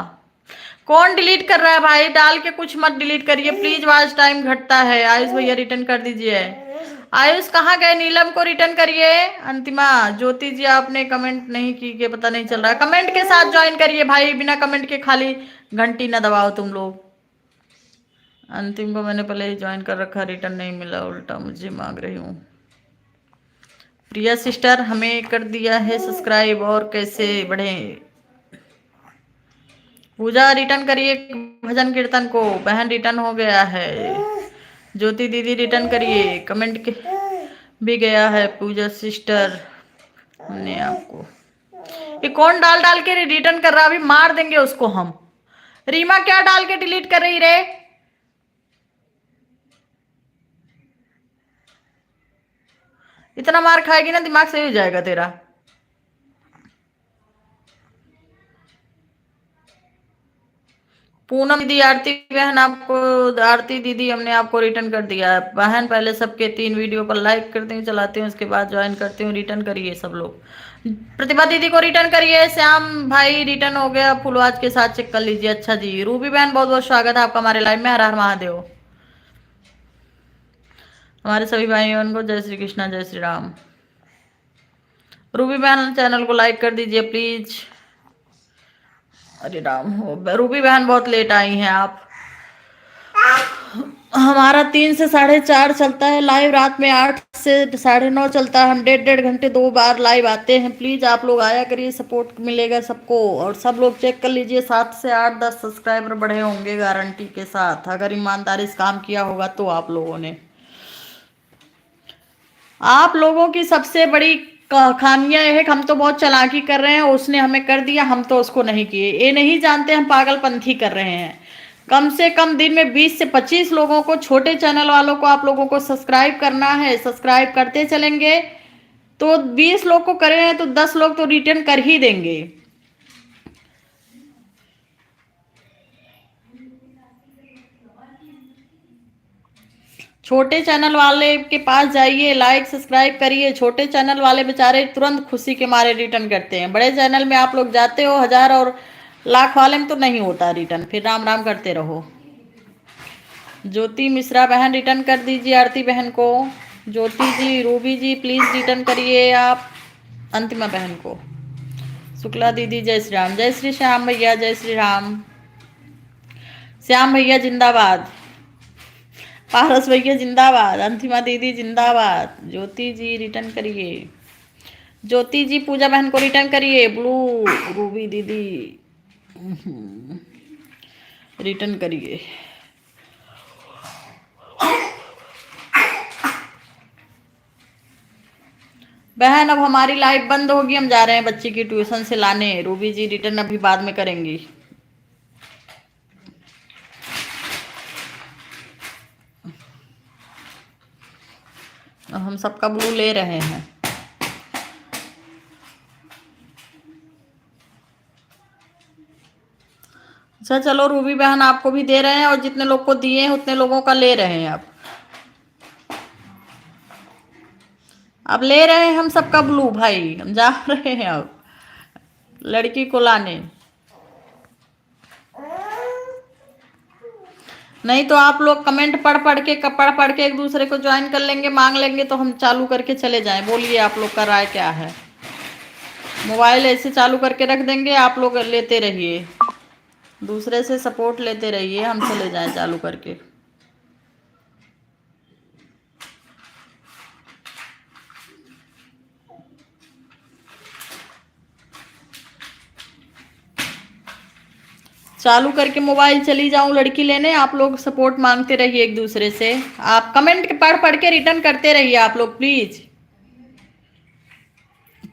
कौन डिलीट कर रहा है भाई? डाल के कुछ मत डिलीट करिए प्लीज, वॉच टाइम घटता है। आयुष भैया रिटर्न कर दीजिए। आयुष कहाँ गए? नीलम को रिटर्न करिए। अंतिमा ज्योति जी आपने कमेंट नहीं की के पता नहीं चल रहा है। कमेंट के साथ ज्वाइन करिए भाई, बिना कमेंट के खाली घंटी ना दबाओ तुम लोग। अंतिम को मैंने पहले ही ज्वाइन कर रखा, रिटर्न नहीं मिला, उल्टा मुझे मांग रही हूँ। प्रिया सिस्टर हमें कर दिया है सब्सक्राइब, और कैसे बढ़े। पूजा रिटर्न करिए भजन कीर्तन को। बहन रिटर्न हो गया है। ज्योति दीदी रिटर्न करिए, कमेंट के भी गया है। पूजा सिस्टर हमने आपको, ये कौन डाल डाल के रिटर्न कर रहा? अभी मार देंगे उसको हम। रीमा क्या डाल के डिलीट कर रही रे? इतना मार खाएगी ना दिमाग सही हो जाएगा तेरा। पूनम दीदी, आरती बहन आपको, आरती दीदी हमने आपको रिटर्न कर दिया है बहन। पहले सबके 3 वीडियो पर लाइक करती हूँ, चलाती हूँ, उसके बाद ज्वाइन करती हूँ। रिटर्न करिए सब लोग। प्रतिभा दीदी को रिटर्न करिए। श्याम भाई रिटर्न हो गया, फुलवाज के साथ चेक कर लीजिए। अच्छा जी, रूबी बहन बहुत बहुत स्वागत है आपका हमारे लाइव में। हर हर महादेव। हमारे सभी भाइयों को जय श्री कृष्णा, जय श्री राम। रूबी बहन चैनल को लाइक कर दीजिए प्लीज। अरे राम हो, रूबी बहन बहुत लेट आई हैं आप। हमारा 3 से 4:30 चलता है लाइव, रात में 8 से 9:30 चलता है। हम 1.5 घंटे 2 बार लाइव आते हैं। प्लीज आप लोग आया करिए, सपोर्ट मिलेगा सबको। और सब लोग चेक कर लीजिए, 7 से 8-10 सब्सक्राइबर बढ़े होंगे गारंटी के साथ, अगर ईमानदारी से काम किया होगा तो। आप लोगों ने, आप लोगों की सबसे बड़ी खामियां यह है कि हम तो बहुत चालाकी कर रहे हैं, उसने हमें कर दिया, हम तो उसको नहीं किए। ये नहीं जानते हम पागलपंथी कर रहे हैं। कम से कम दिन में 20 से 25 लोगों को, छोटे चैनल वालों को आप लोगों को सब्सक्राइब करना है। सब्सक्राइब करते चलेंगे तो 20 लोग को करे हैं तो 10 लोग तो रिटर्न कर ही देंगे। छोटे चैनल वाले के पास जाइए, लाइक सब्सक्राइब करिए। छोटे चैनल वाले बेचारे तुरंत खुशी के मारे रिटर्न करते हैं। बड़े चैनल में आप लोग जाते हो, 1000 और लाख वाले में तो नहीं होता रिटर्न, फिर राम राम करते रहो। ज्योति मिश्रा बहन रिटर्न कर दीजिए आरती बहन को। ज्योति जी, रूबी जी प्लीज रिटर्न करिए आप अंतिमा बहन को। शुक्ला दीदी जय श्री राम, जय श्री श्याम भैया, जय श्री राम। श्याम भैया जिंदाबाद, पारस भैया जिंदाबाद, अंतिमा दीदी जिंदाबाद। ज्योति जी रिटर्न करिए, ज्योति जी पूजा बहन को रिटर्न करिए। ब्लू रूबी दीदी रिटर्न करिए। बहन अब हमारी लाइव बंद होगी, हम जा रहे हैं बच्ची की ट्यूशन से लाने। रूबी जी रिटर्न अभी बाद में करेंगी। हम सबका ब्लू ले रहे हैं। अच्छा चलो, रूबी बहन आपको भी दे रहे हैं, और जितने लोग को दिए हैं उतने लोगों का ले रहे हैं। अब ले रहे हैं हम सबका ब्लू भाई, हम जा रहे हैं अब लड़की को लाने। नहीं तो आप लोग कमेंट पढ़ के एक दूसरे को ज्वाइन कर लेंगे, मांग लेंगे तो हम चालू करके चले जाएं। बोलिए आप लोग का राय क्या है? मोबाइल ऐसे चालू करके रख देंगे, आप लोग लेते रहिए, दूसरे से सपोर्ट लेते रहिए, हम चले जाएं चालू करके। चालू करके मोबाइल चली जाऊं लड़की लेने, आप लोग सपोर्ट मांगते रहिए एक दूसरे से। आप कमेंट पढ़ के रिटर्न करते रहिए आप लोग प्लीज।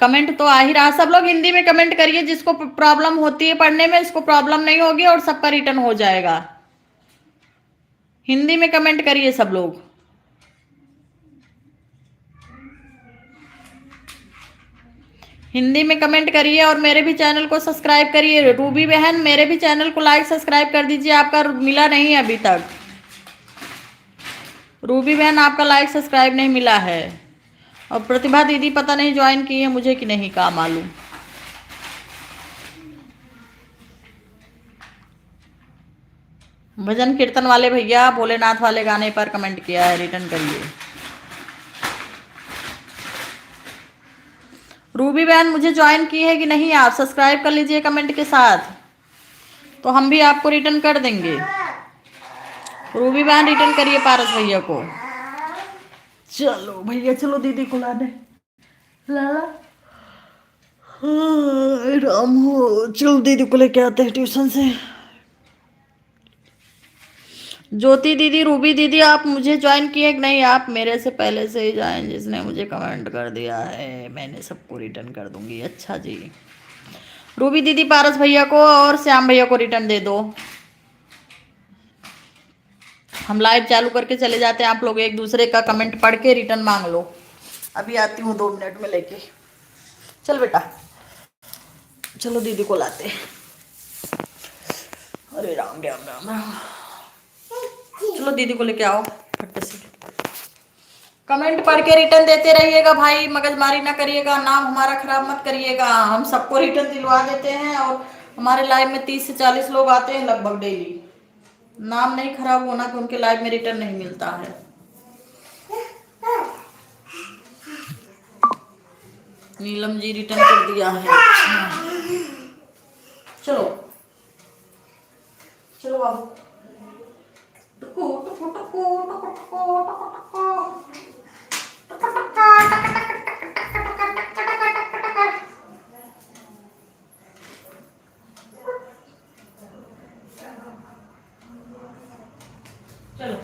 कमेंट तो आ ही रहा, सब लोग हिंदी में कमेंट करिए। जिसको प्रॉब्लम होती है पढ़ने में, इसको प्रॉब्लम नहीं होगी और सबका रिटर्न हो जाएगा। हिंदी में कमेंट करिए सब लोग। हिंदी में कमेंट करिए और मेरे भी चैनल को सब्सक्राइब करिए। रूबी बहन मेरे भी चैनल को लाइक सब्सक्राइब कर दीजिए, आपका मिला नहीं है अभी तक। रूबी बहन आपका लाइक सब्सक्राइब नहीं मिला है। और प्रतिभा दीदी पता नहीं ज्वाइन की है मुझे कि नहीं, का मालूम। भजन कीर्तन वाले भैया भोलेनाथ वाले गाने पर कमेंट किया है, रिटर्न करिए। रूबी बहन मुझे ज्वाइन की है कि नहीं, आप सब्सक्राइब कर लीजिए कमेंट के साथ, तो हम भी आपको रिटर्न कर देंगे। रूबी बहन रिटर्न करिए पारस भैया को। चलो भैया, चलो दीदी को लाने। लाला राम हो, चलो दीदी को लेके आते हैं ट्यूशन से। ज्योति दीदी, रूबी दीदी आप मुझे ज्वाइन किए कि नहीं? आप मेरे से पहले से ही ज्वाइन, जिसने मुझे कमेंट कर दिया है मैंने सबको रिटर्न कर दूंगी। अच्छा जी, रूबी दीदी पारस भैया को और श्याम भैया को रिटर्न दे दो। हम लाइव चालू करके चले जाते हैं, आप लोग एक दूसरे का कमेंट पढ़ के रिटर्न मांग लो। अभी आती हूँ 2 मिनट में लेके। चल बेटा, चलो दीदी को लाते। अरे राम राम राम राम। चलो दीदी को लेके आओ फट से। कमेंट पढ़ के रिटर्न देते रहिएगा भाई, मगजमारी ना करिएगा, नाम हमारा खराब मत करिएगा। हम सबको रिटर्न दिलवा देते हैं और हमारे लाइव में 30 से 40 लोग आते हैं लगभग डेली। नाम नहीं खराब होना कि उनके लाइव में रिटर्न नहीं मिलता है। नीलम जी रिटर्न कर दिया है। चलो चलो बाबू। टुकु टुकु टुकु टुकु टुकु टुकु चलो।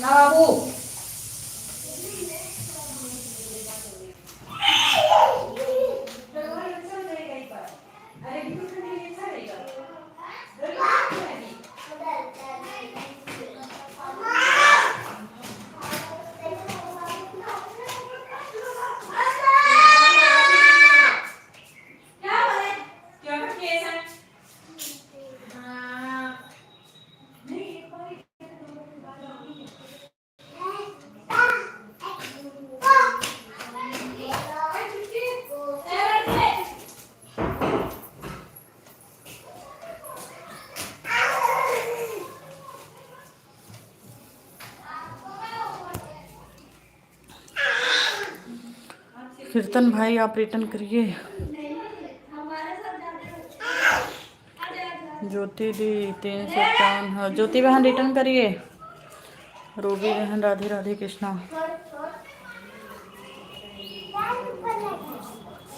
ना बाबू। कीर्तन भाई आप रिटर्न करिए। ज्योति दी 351। हाँ ज्योति बहन रिटर्न करिए। रूबी बहन राधे राधे कृष्णा।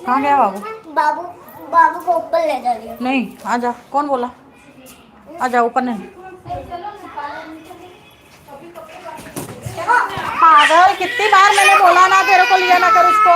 कहाँ गया बाबू? बाबू बाबू को ऊपर ले जा रही है। नहीं आजा, कौन बोला? आजा ऊपर नहीं। पागल, कितनी बार मैंने बोला ना तेरे को लिया ना कर उसको।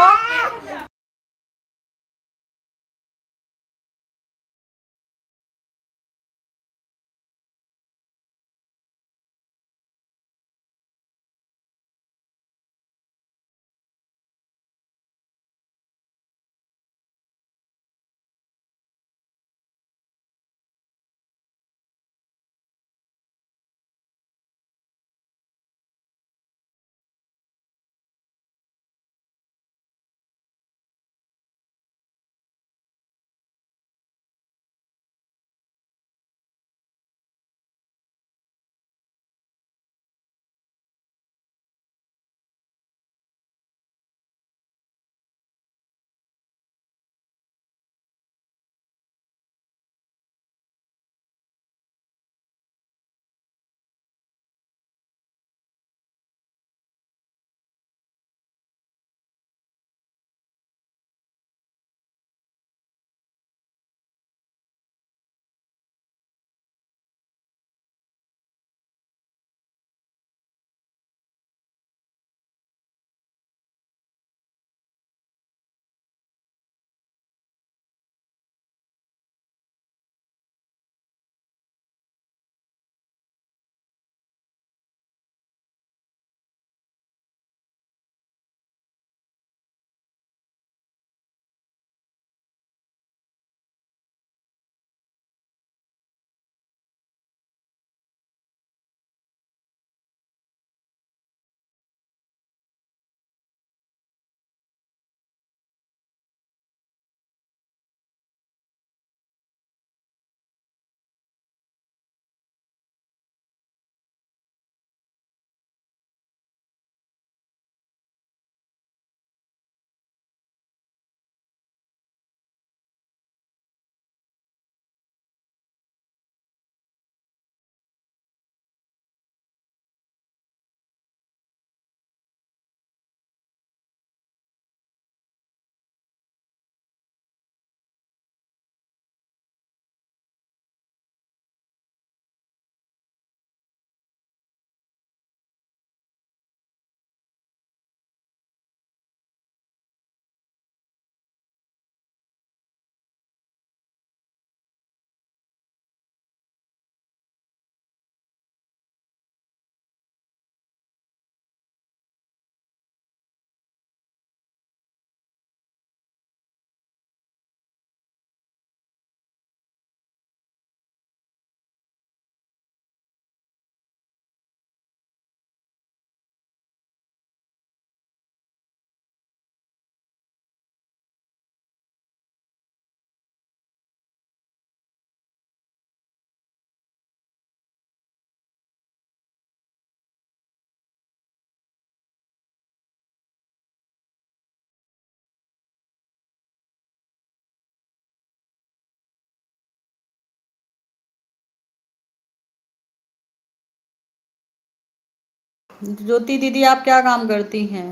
ज्योति दीदी आप क्या काम करती हैं?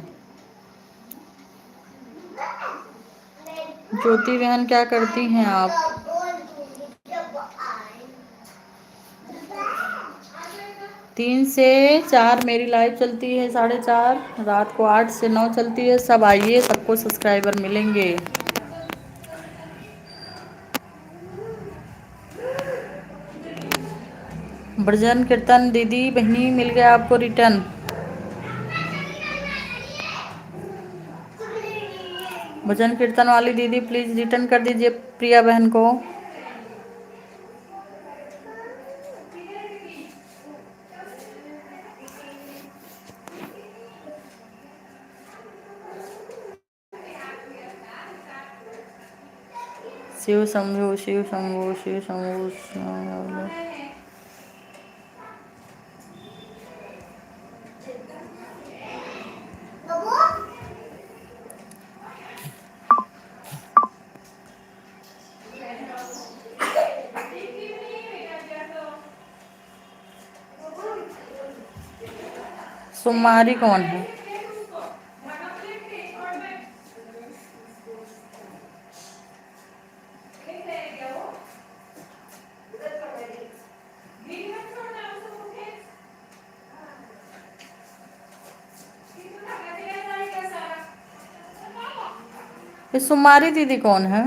ज्योति बहन क्या करती हैं आप? 3 से 4 मेरी लाइव चलती है, 4:30 रात को 8 से 9 चलती है। सब आइए, सबको सब्सक्राइबर मिलेंगे। भजन कीर्तन दीदी बहनी मिल गया आपको रिटर्न। भजन कीर्तन वाली दीदी प्लीज रिटर्न कर दीजिए प्रिया बहन को। शिव शंभु शिव शंभु शिव शंभु। सुमारी कौन है? ये सुमारी दीदी कौन है?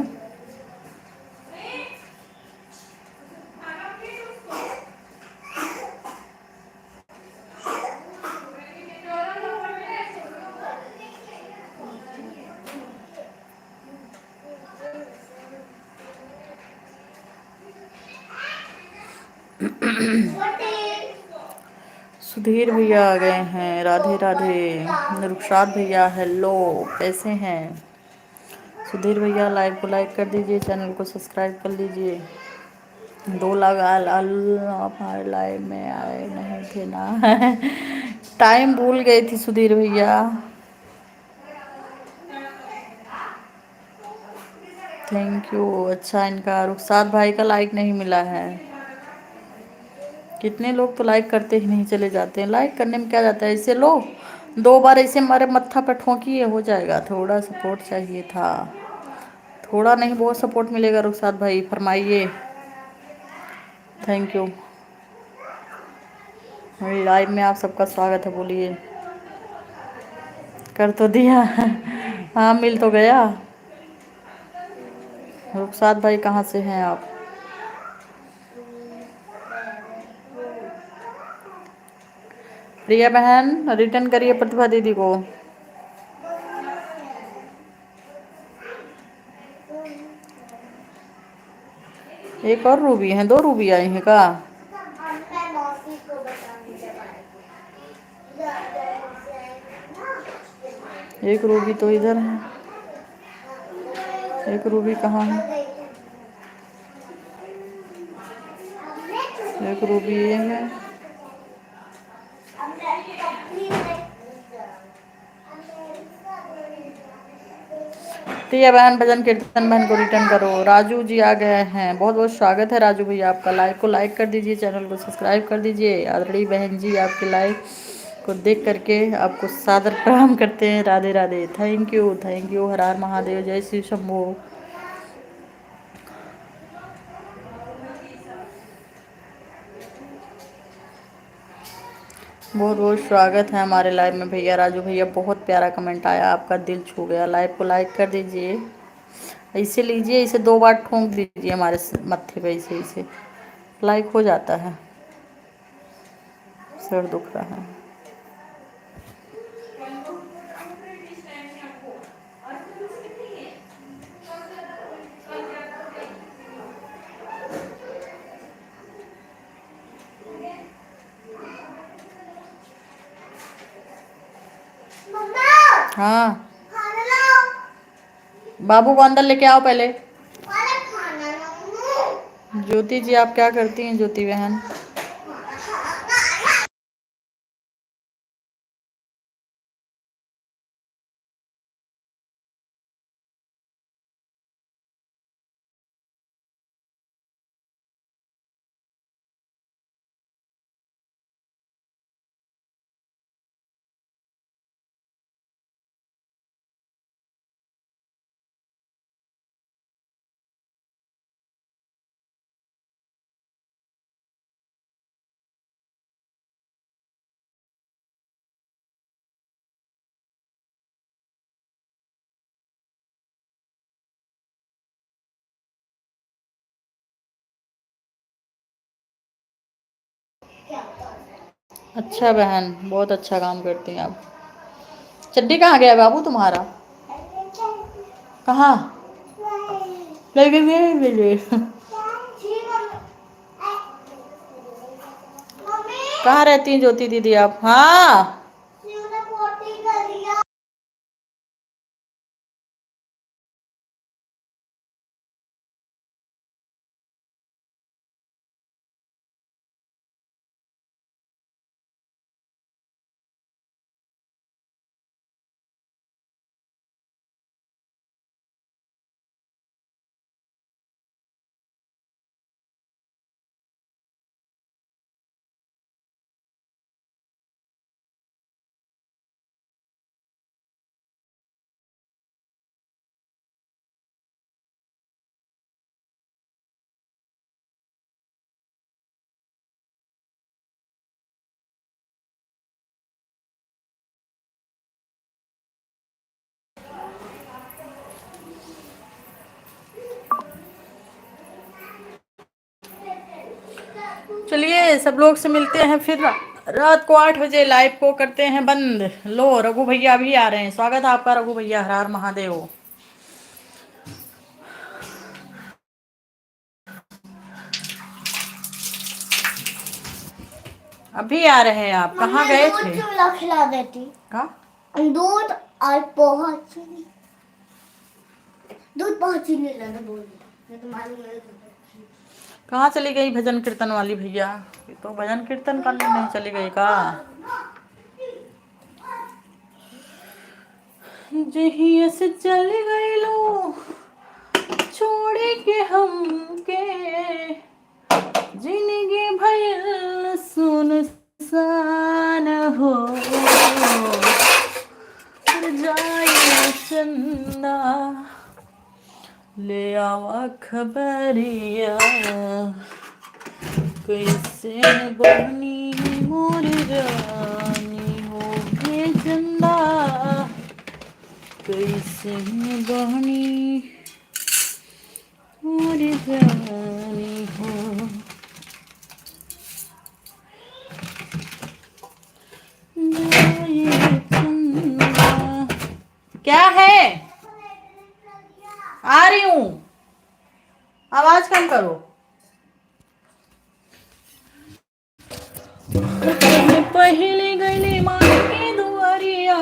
सुधीर भैया आ गए हैं, राधे राधे। रुखसात भैया हेलो, कैसे हैं? सुधीर भैया लाइव को लाइक कर दीजिए, चैनल को सब्सक्राइब कर लीजिए। 2 लाख हमारे लाइव में आए नहीं थे ना। टाइम भूल गई थी सुधीर भैया। Thank you. अच्छा, इनका रुखसात भाई का लाइक नहीं मिला है। कितने लोग तो लाइक करते ही नहीं, चले जाते हैं। लाइक करने में क्या जाता है, इसे लो 2 बार ऐसे हमारे मत्था पर ठोकिए, हो जाएगा। थोड़ा सपोर्ट चाहिए था, थोड़ा नहीं बहुत सपोर्ट मिलेगा। रुखसात भाई फरमाइए। Thank you. मेरी लाइव में आप सबका स्वागत है, बोलिए। कर तो दिया। हाँ, मिल तो गया। रुखसात भाई कहाँ से हैं आप? प्रिया बहन रिटर्न करिए प्रतिभा दीदी को। एक और रूबी है, 2 रूबी आई हैं का? एक रूबी तो इधर है, एक रूबी कहाँ है? एक रूबी ये है। प्रिया बहन भजन कीर्तन बहन को रिटर्न करो। राजू जी आ गए हैं, बहुत बहुत स्वागत है राजू भैया आपका। लाइक को लाइक कर दीजिए, चैनल को सब्सक्राइब कर दीजिए। आदरणीय बहन जी आपके लाइक को देख करके आपको सादर प्रणाम करते हैं। Radhe Radhe. Thank you, thank you. हर हर महादेव, जय श्री शंभू। बहुत बहुत स्वागत है हमारे लाइव में भैया। राजू भैया बहुत प्यारा कमेंट आया आपका, दिल छू गया। लाइव को लाइक कर दीजिए, ऐसे लीजिए, इसे 2 बार ठोंक दीजिए हमारे मत्थे पे, इसे इसे लाइक हो जाता है। सर दुख रहा है। हाँ, बाबू को अंदर लेके आओ पहले। ज्योति जी आप क्या करती हैं ज्योति बहन? अच्छा बहन, बहुत अच्छा काम करती हैं आप। चड्डी कहाँ गया बाबू तुम्हारा? कहाँ लगे मेरे? कहाँ रहती हैं ज्योति दीदी आप? हाँ चलिए सब लोग से मिलते हैं फिर रात को 8 बजे लाइव को करते हैं बंद। लो रघु भैया भी आ रहे हैं। स्वागत है आपका रघु भैया। हर हर महादेव। अभी आ रहे हैं आप? कहाँ गए थे? खिला देती कहाँ दूध और पोहा चीनी। दूध पोहा चीनी लेना बोल कहाँ चली गई भजन कीर्तन वाली भैया? ये तो भजन कीर्तन करने नहीं चली गई का? जहिया से चल गई लो छोड़ के हमके, जिंदगी भयल सुनसान हो जाए चंदा ले आवा खबरिया, कैसे बनी मोर रानी हो गे चंदा, कैसे बनी मोर रानी हो जाए चंदा। क्या है? आ रही हूँ, आवाज कम करो। पहले गली माँ के दुआरिया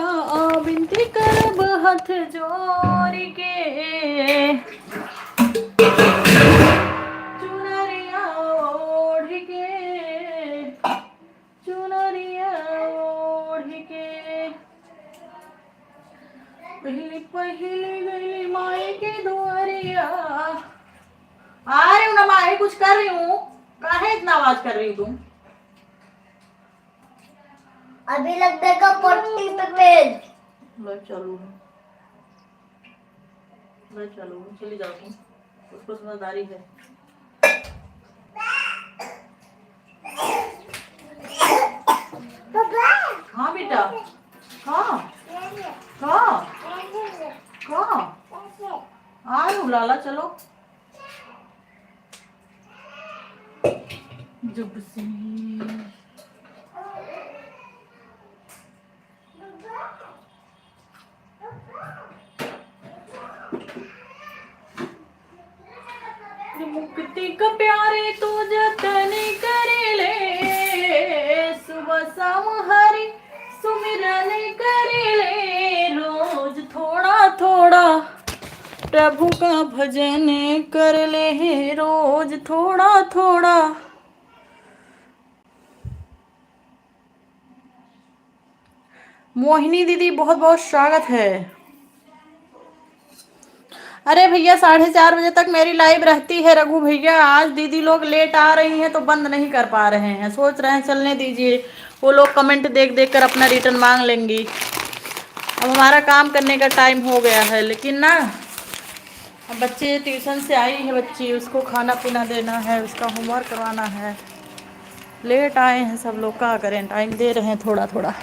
बिनती करब हाथ जोड़ के, चुनरिया ओढ़ के, चुनरिया ओढ़ के, पहले पहले गली माए के दुआरिया। आ रही हूँ ना माए, कुछ कर रही हूँ। काहे इतना आवाज कर रही हूँ तुम? अभी लग देगा 40 पे पेज। लाइव चालू है, लाइव चालू है, चली जाओ तुम, उसको समझदारी है। हाँ बेटा, हाँ हाँ हाँ आ रही हूँ लाला, चलो। जब से मुक्ति का प्यारे तो जतन करे ले, सुबह शाम हरि सुमिरन करे ले, रोज थोड़ा थोड़ा प्रभु का भजन कर ले, रोज थोड़ा थोड़ा। मोहिनी दीदी बहुत बहुत स्वागत है। अरे भैया 4:30 बजे तक मेरी लाइव रहती है रघु भैया। आज दीदी लोग लेट आ रही हैं तो बंद नहीं कर पा रहे हैं, सोच रहे हैं चलने दीजिए, वो लोग कमेंट देख देख कर अपना रिटर्न मांग लेंगी। अब हमारा काम करने का टाइम हो गया है, लेकिन ना अब बच्चे ट्यूशन से आई है बच्ची, उसको खाना पीना देना है, उसका होमवर्क करवाना है। लेट आए हैं सब लोग, क्या करें, टाइम दे रहे हैं थोड़ा थोड़ा।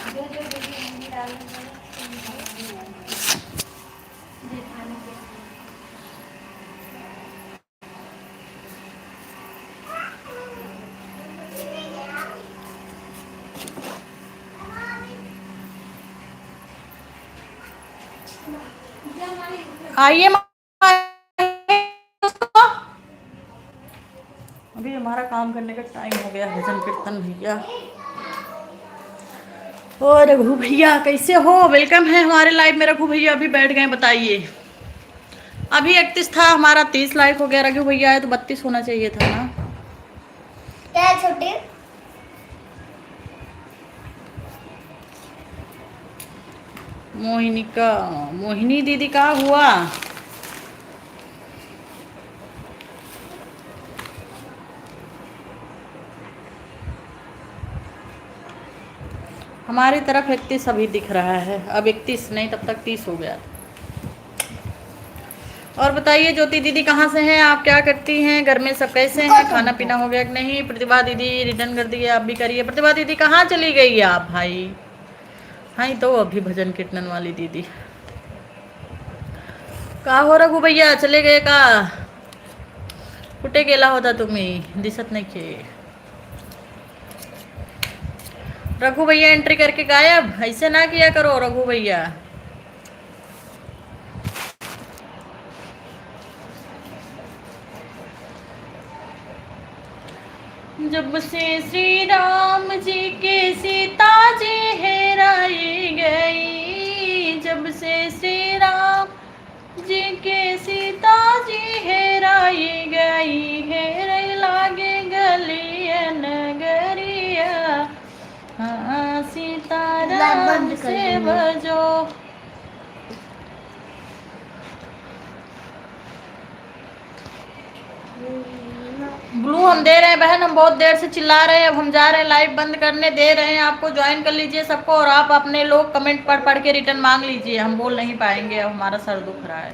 आइए अभी हमारा काम करने का टाइम हो गया। भजन कीर्तन भैया और रघु भैया कैसे हो? वेलकम है हमारे लाइव में। रघु भैया अभी बैठ गए, बताइए। अभी 31 था, हमारा 30 लाइक हो गया। रघु भैया है तो 32 होना चाहिए था ना। क्या छोटे मोहिनी दीदी का हुआ? हमारी तरफ 31 अभी दिख रहा है। अब 31 नहीं, तब तक 30 हो गया। और बताइए ज्योति दीदी कहाँ से हैं आप? क्या करती हैं? घर में सब कैसे हैं? खाना पीना हो गया कि नहीं? प्रतिभा दीदी रिटर्न कर दिए, आप भी करिए। प्रतिभा दीदी कहाँ चली गई आप भाई? हाँ तो अभी भजन कीर्तन वाली दीदी का हो? रघु भैया चले गए का? कुठे गेला होता तुम्ही? दिसत नाही खे। रघु भैया एंट्री करके गायब, ऐसे ना किया करो रघु भैया। जब से श्री राम जी के सीता जी हेराई गई, जब से श्री राम जी के सीता जी हेराई गई, हेरे लागे गलिया नगरिया, हाँ सीताराम से बजो। ब्लू हम दे रहे हैं बहन, हम बहुत देर से चिल्ला रहे हैं। अब हम जा रहे हैं, लाइव बंद करने दे रहे हैं आपको। ज्वाइन कर लीजिए सबको, और आप अपने लोग कमेंट पढ़ के रिटर्न मांग लीजिए। हम बोल नहीं पाएंगे, अब हमारा सर दुख रहा है।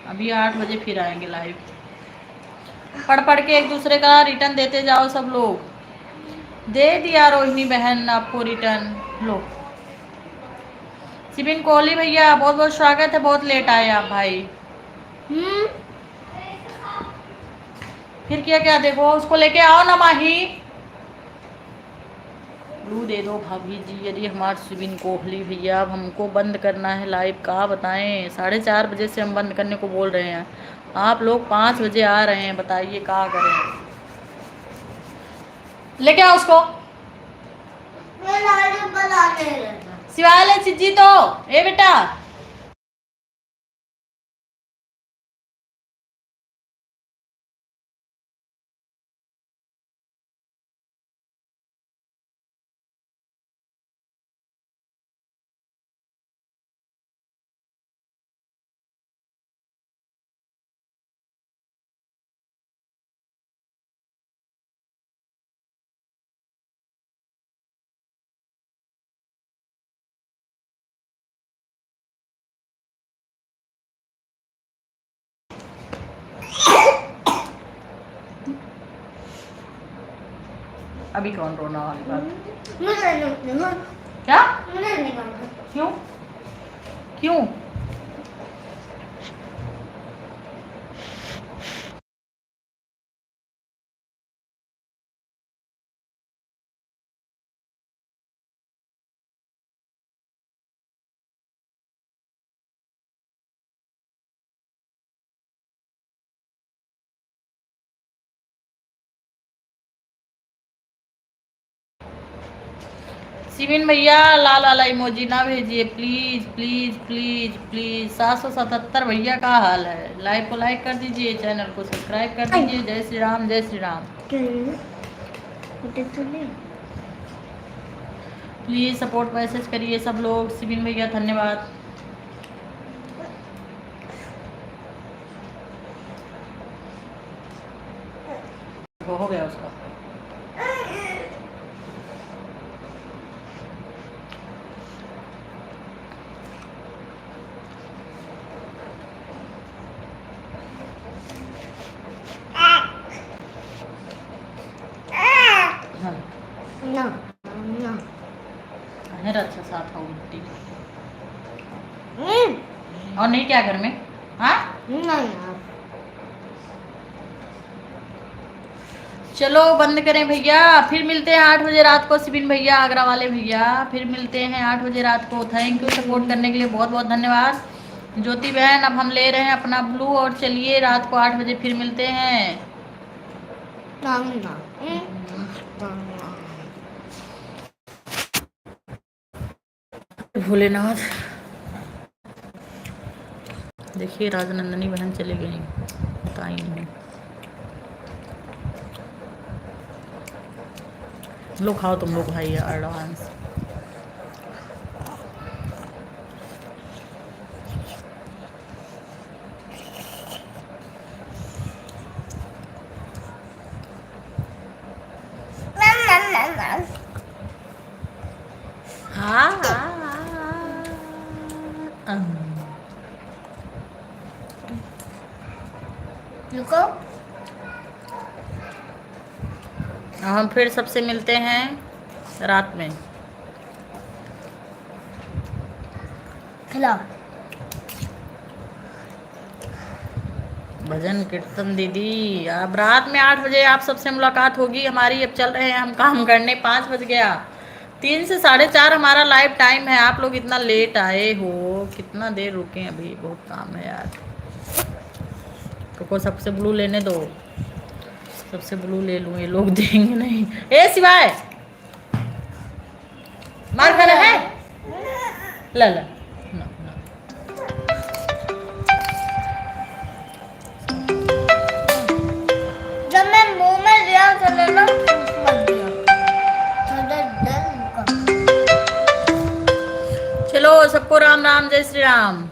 अभी 8 बजे फिर आएंगे लाइव। पढ़ के एक दूसरे का रिटर्न देते जाओ सब लोग। दे दिया रोहिणी बहन आपको रिटर्न। लो सिबिन कोहली भैया बहुत बहुत स्वागत है। बहुत लेट आए आप भाई। फिर क्या देखो, उसको लेके आओ ना माही। ब्लू दे दो भाभी जी। यदि हमारे सिबिन कोहली भैया, अब हमको बंद करना है लाइव का, बताएं। 4:30 बजे से हम बंद करने को बोल रहे हैं, आप लोग 5 बजे आ रहे हैं। बताइए क्या करें? लेके आओ उसको। शिवाले चिज्जी तो ए बेटा। अभी कौन रोना वाली बात? क्या? क्यों क्यों? सिविन भैया लाल वाला इमोजी ना भेजिए प्लीज प्लीज प्लीज प्लीज। 777 भैया का हाल है? लाइव को लाइक कर दीजिए, चैनल को सब्सक्राइब कर दीजिए। जय श्री राम, जय Shri Ram. Please support message करिए सब लोग। सिविन भैया धन्यवाद। हो गया उसका। अच्छा साथ हो मिट्टी और नहीं क्या घर में? हाँ चलो बंद करें भैया। फिर मिलते हैं 8 बजे रात को। सिबिन भैया आगरा वाले भैया फिर मिलते हैं 8 बजे रात को। थैंक यू सपोर्ट करने के लिए, बहुत बहुत धन्यवाद। ज्योति बहन अब हम ले रहे हैं अपना ब्लू और चलिए रात को 8 बजे फिर मिलते हैं। भोलेनाथ। देखिए राजनंदनी बहन चली गई, बताई नहीं। लो खाओ तुम लोग भाई एडवांस। हाँ रुको। हम फिर सबसे मिलते हैं रात में। खिलाओ। भजन कीर्तन दीदी अब रात में 8 बजे आप सबसे मुलाकात होगी हमारी। अब चल रहे हैं हम काम करने, 5 बज गया। 3 से 4:30 हमारा लाइव टाइम है। आप लोग इतना लेट आए हो, कितना देर रुके, अभी बहुत काम है यार। को सबसे ब्लू लेने दो, सबसे ब्लू ले लूँ, ये लोग देंगे नहीं। ए सिवाय मार खाना है, ला ला ना, ना। जब मैं मुंह में दिया चले ना मत दिया, थोड़ा डर रुका। चलो सबको राम राम, जय श्री राम।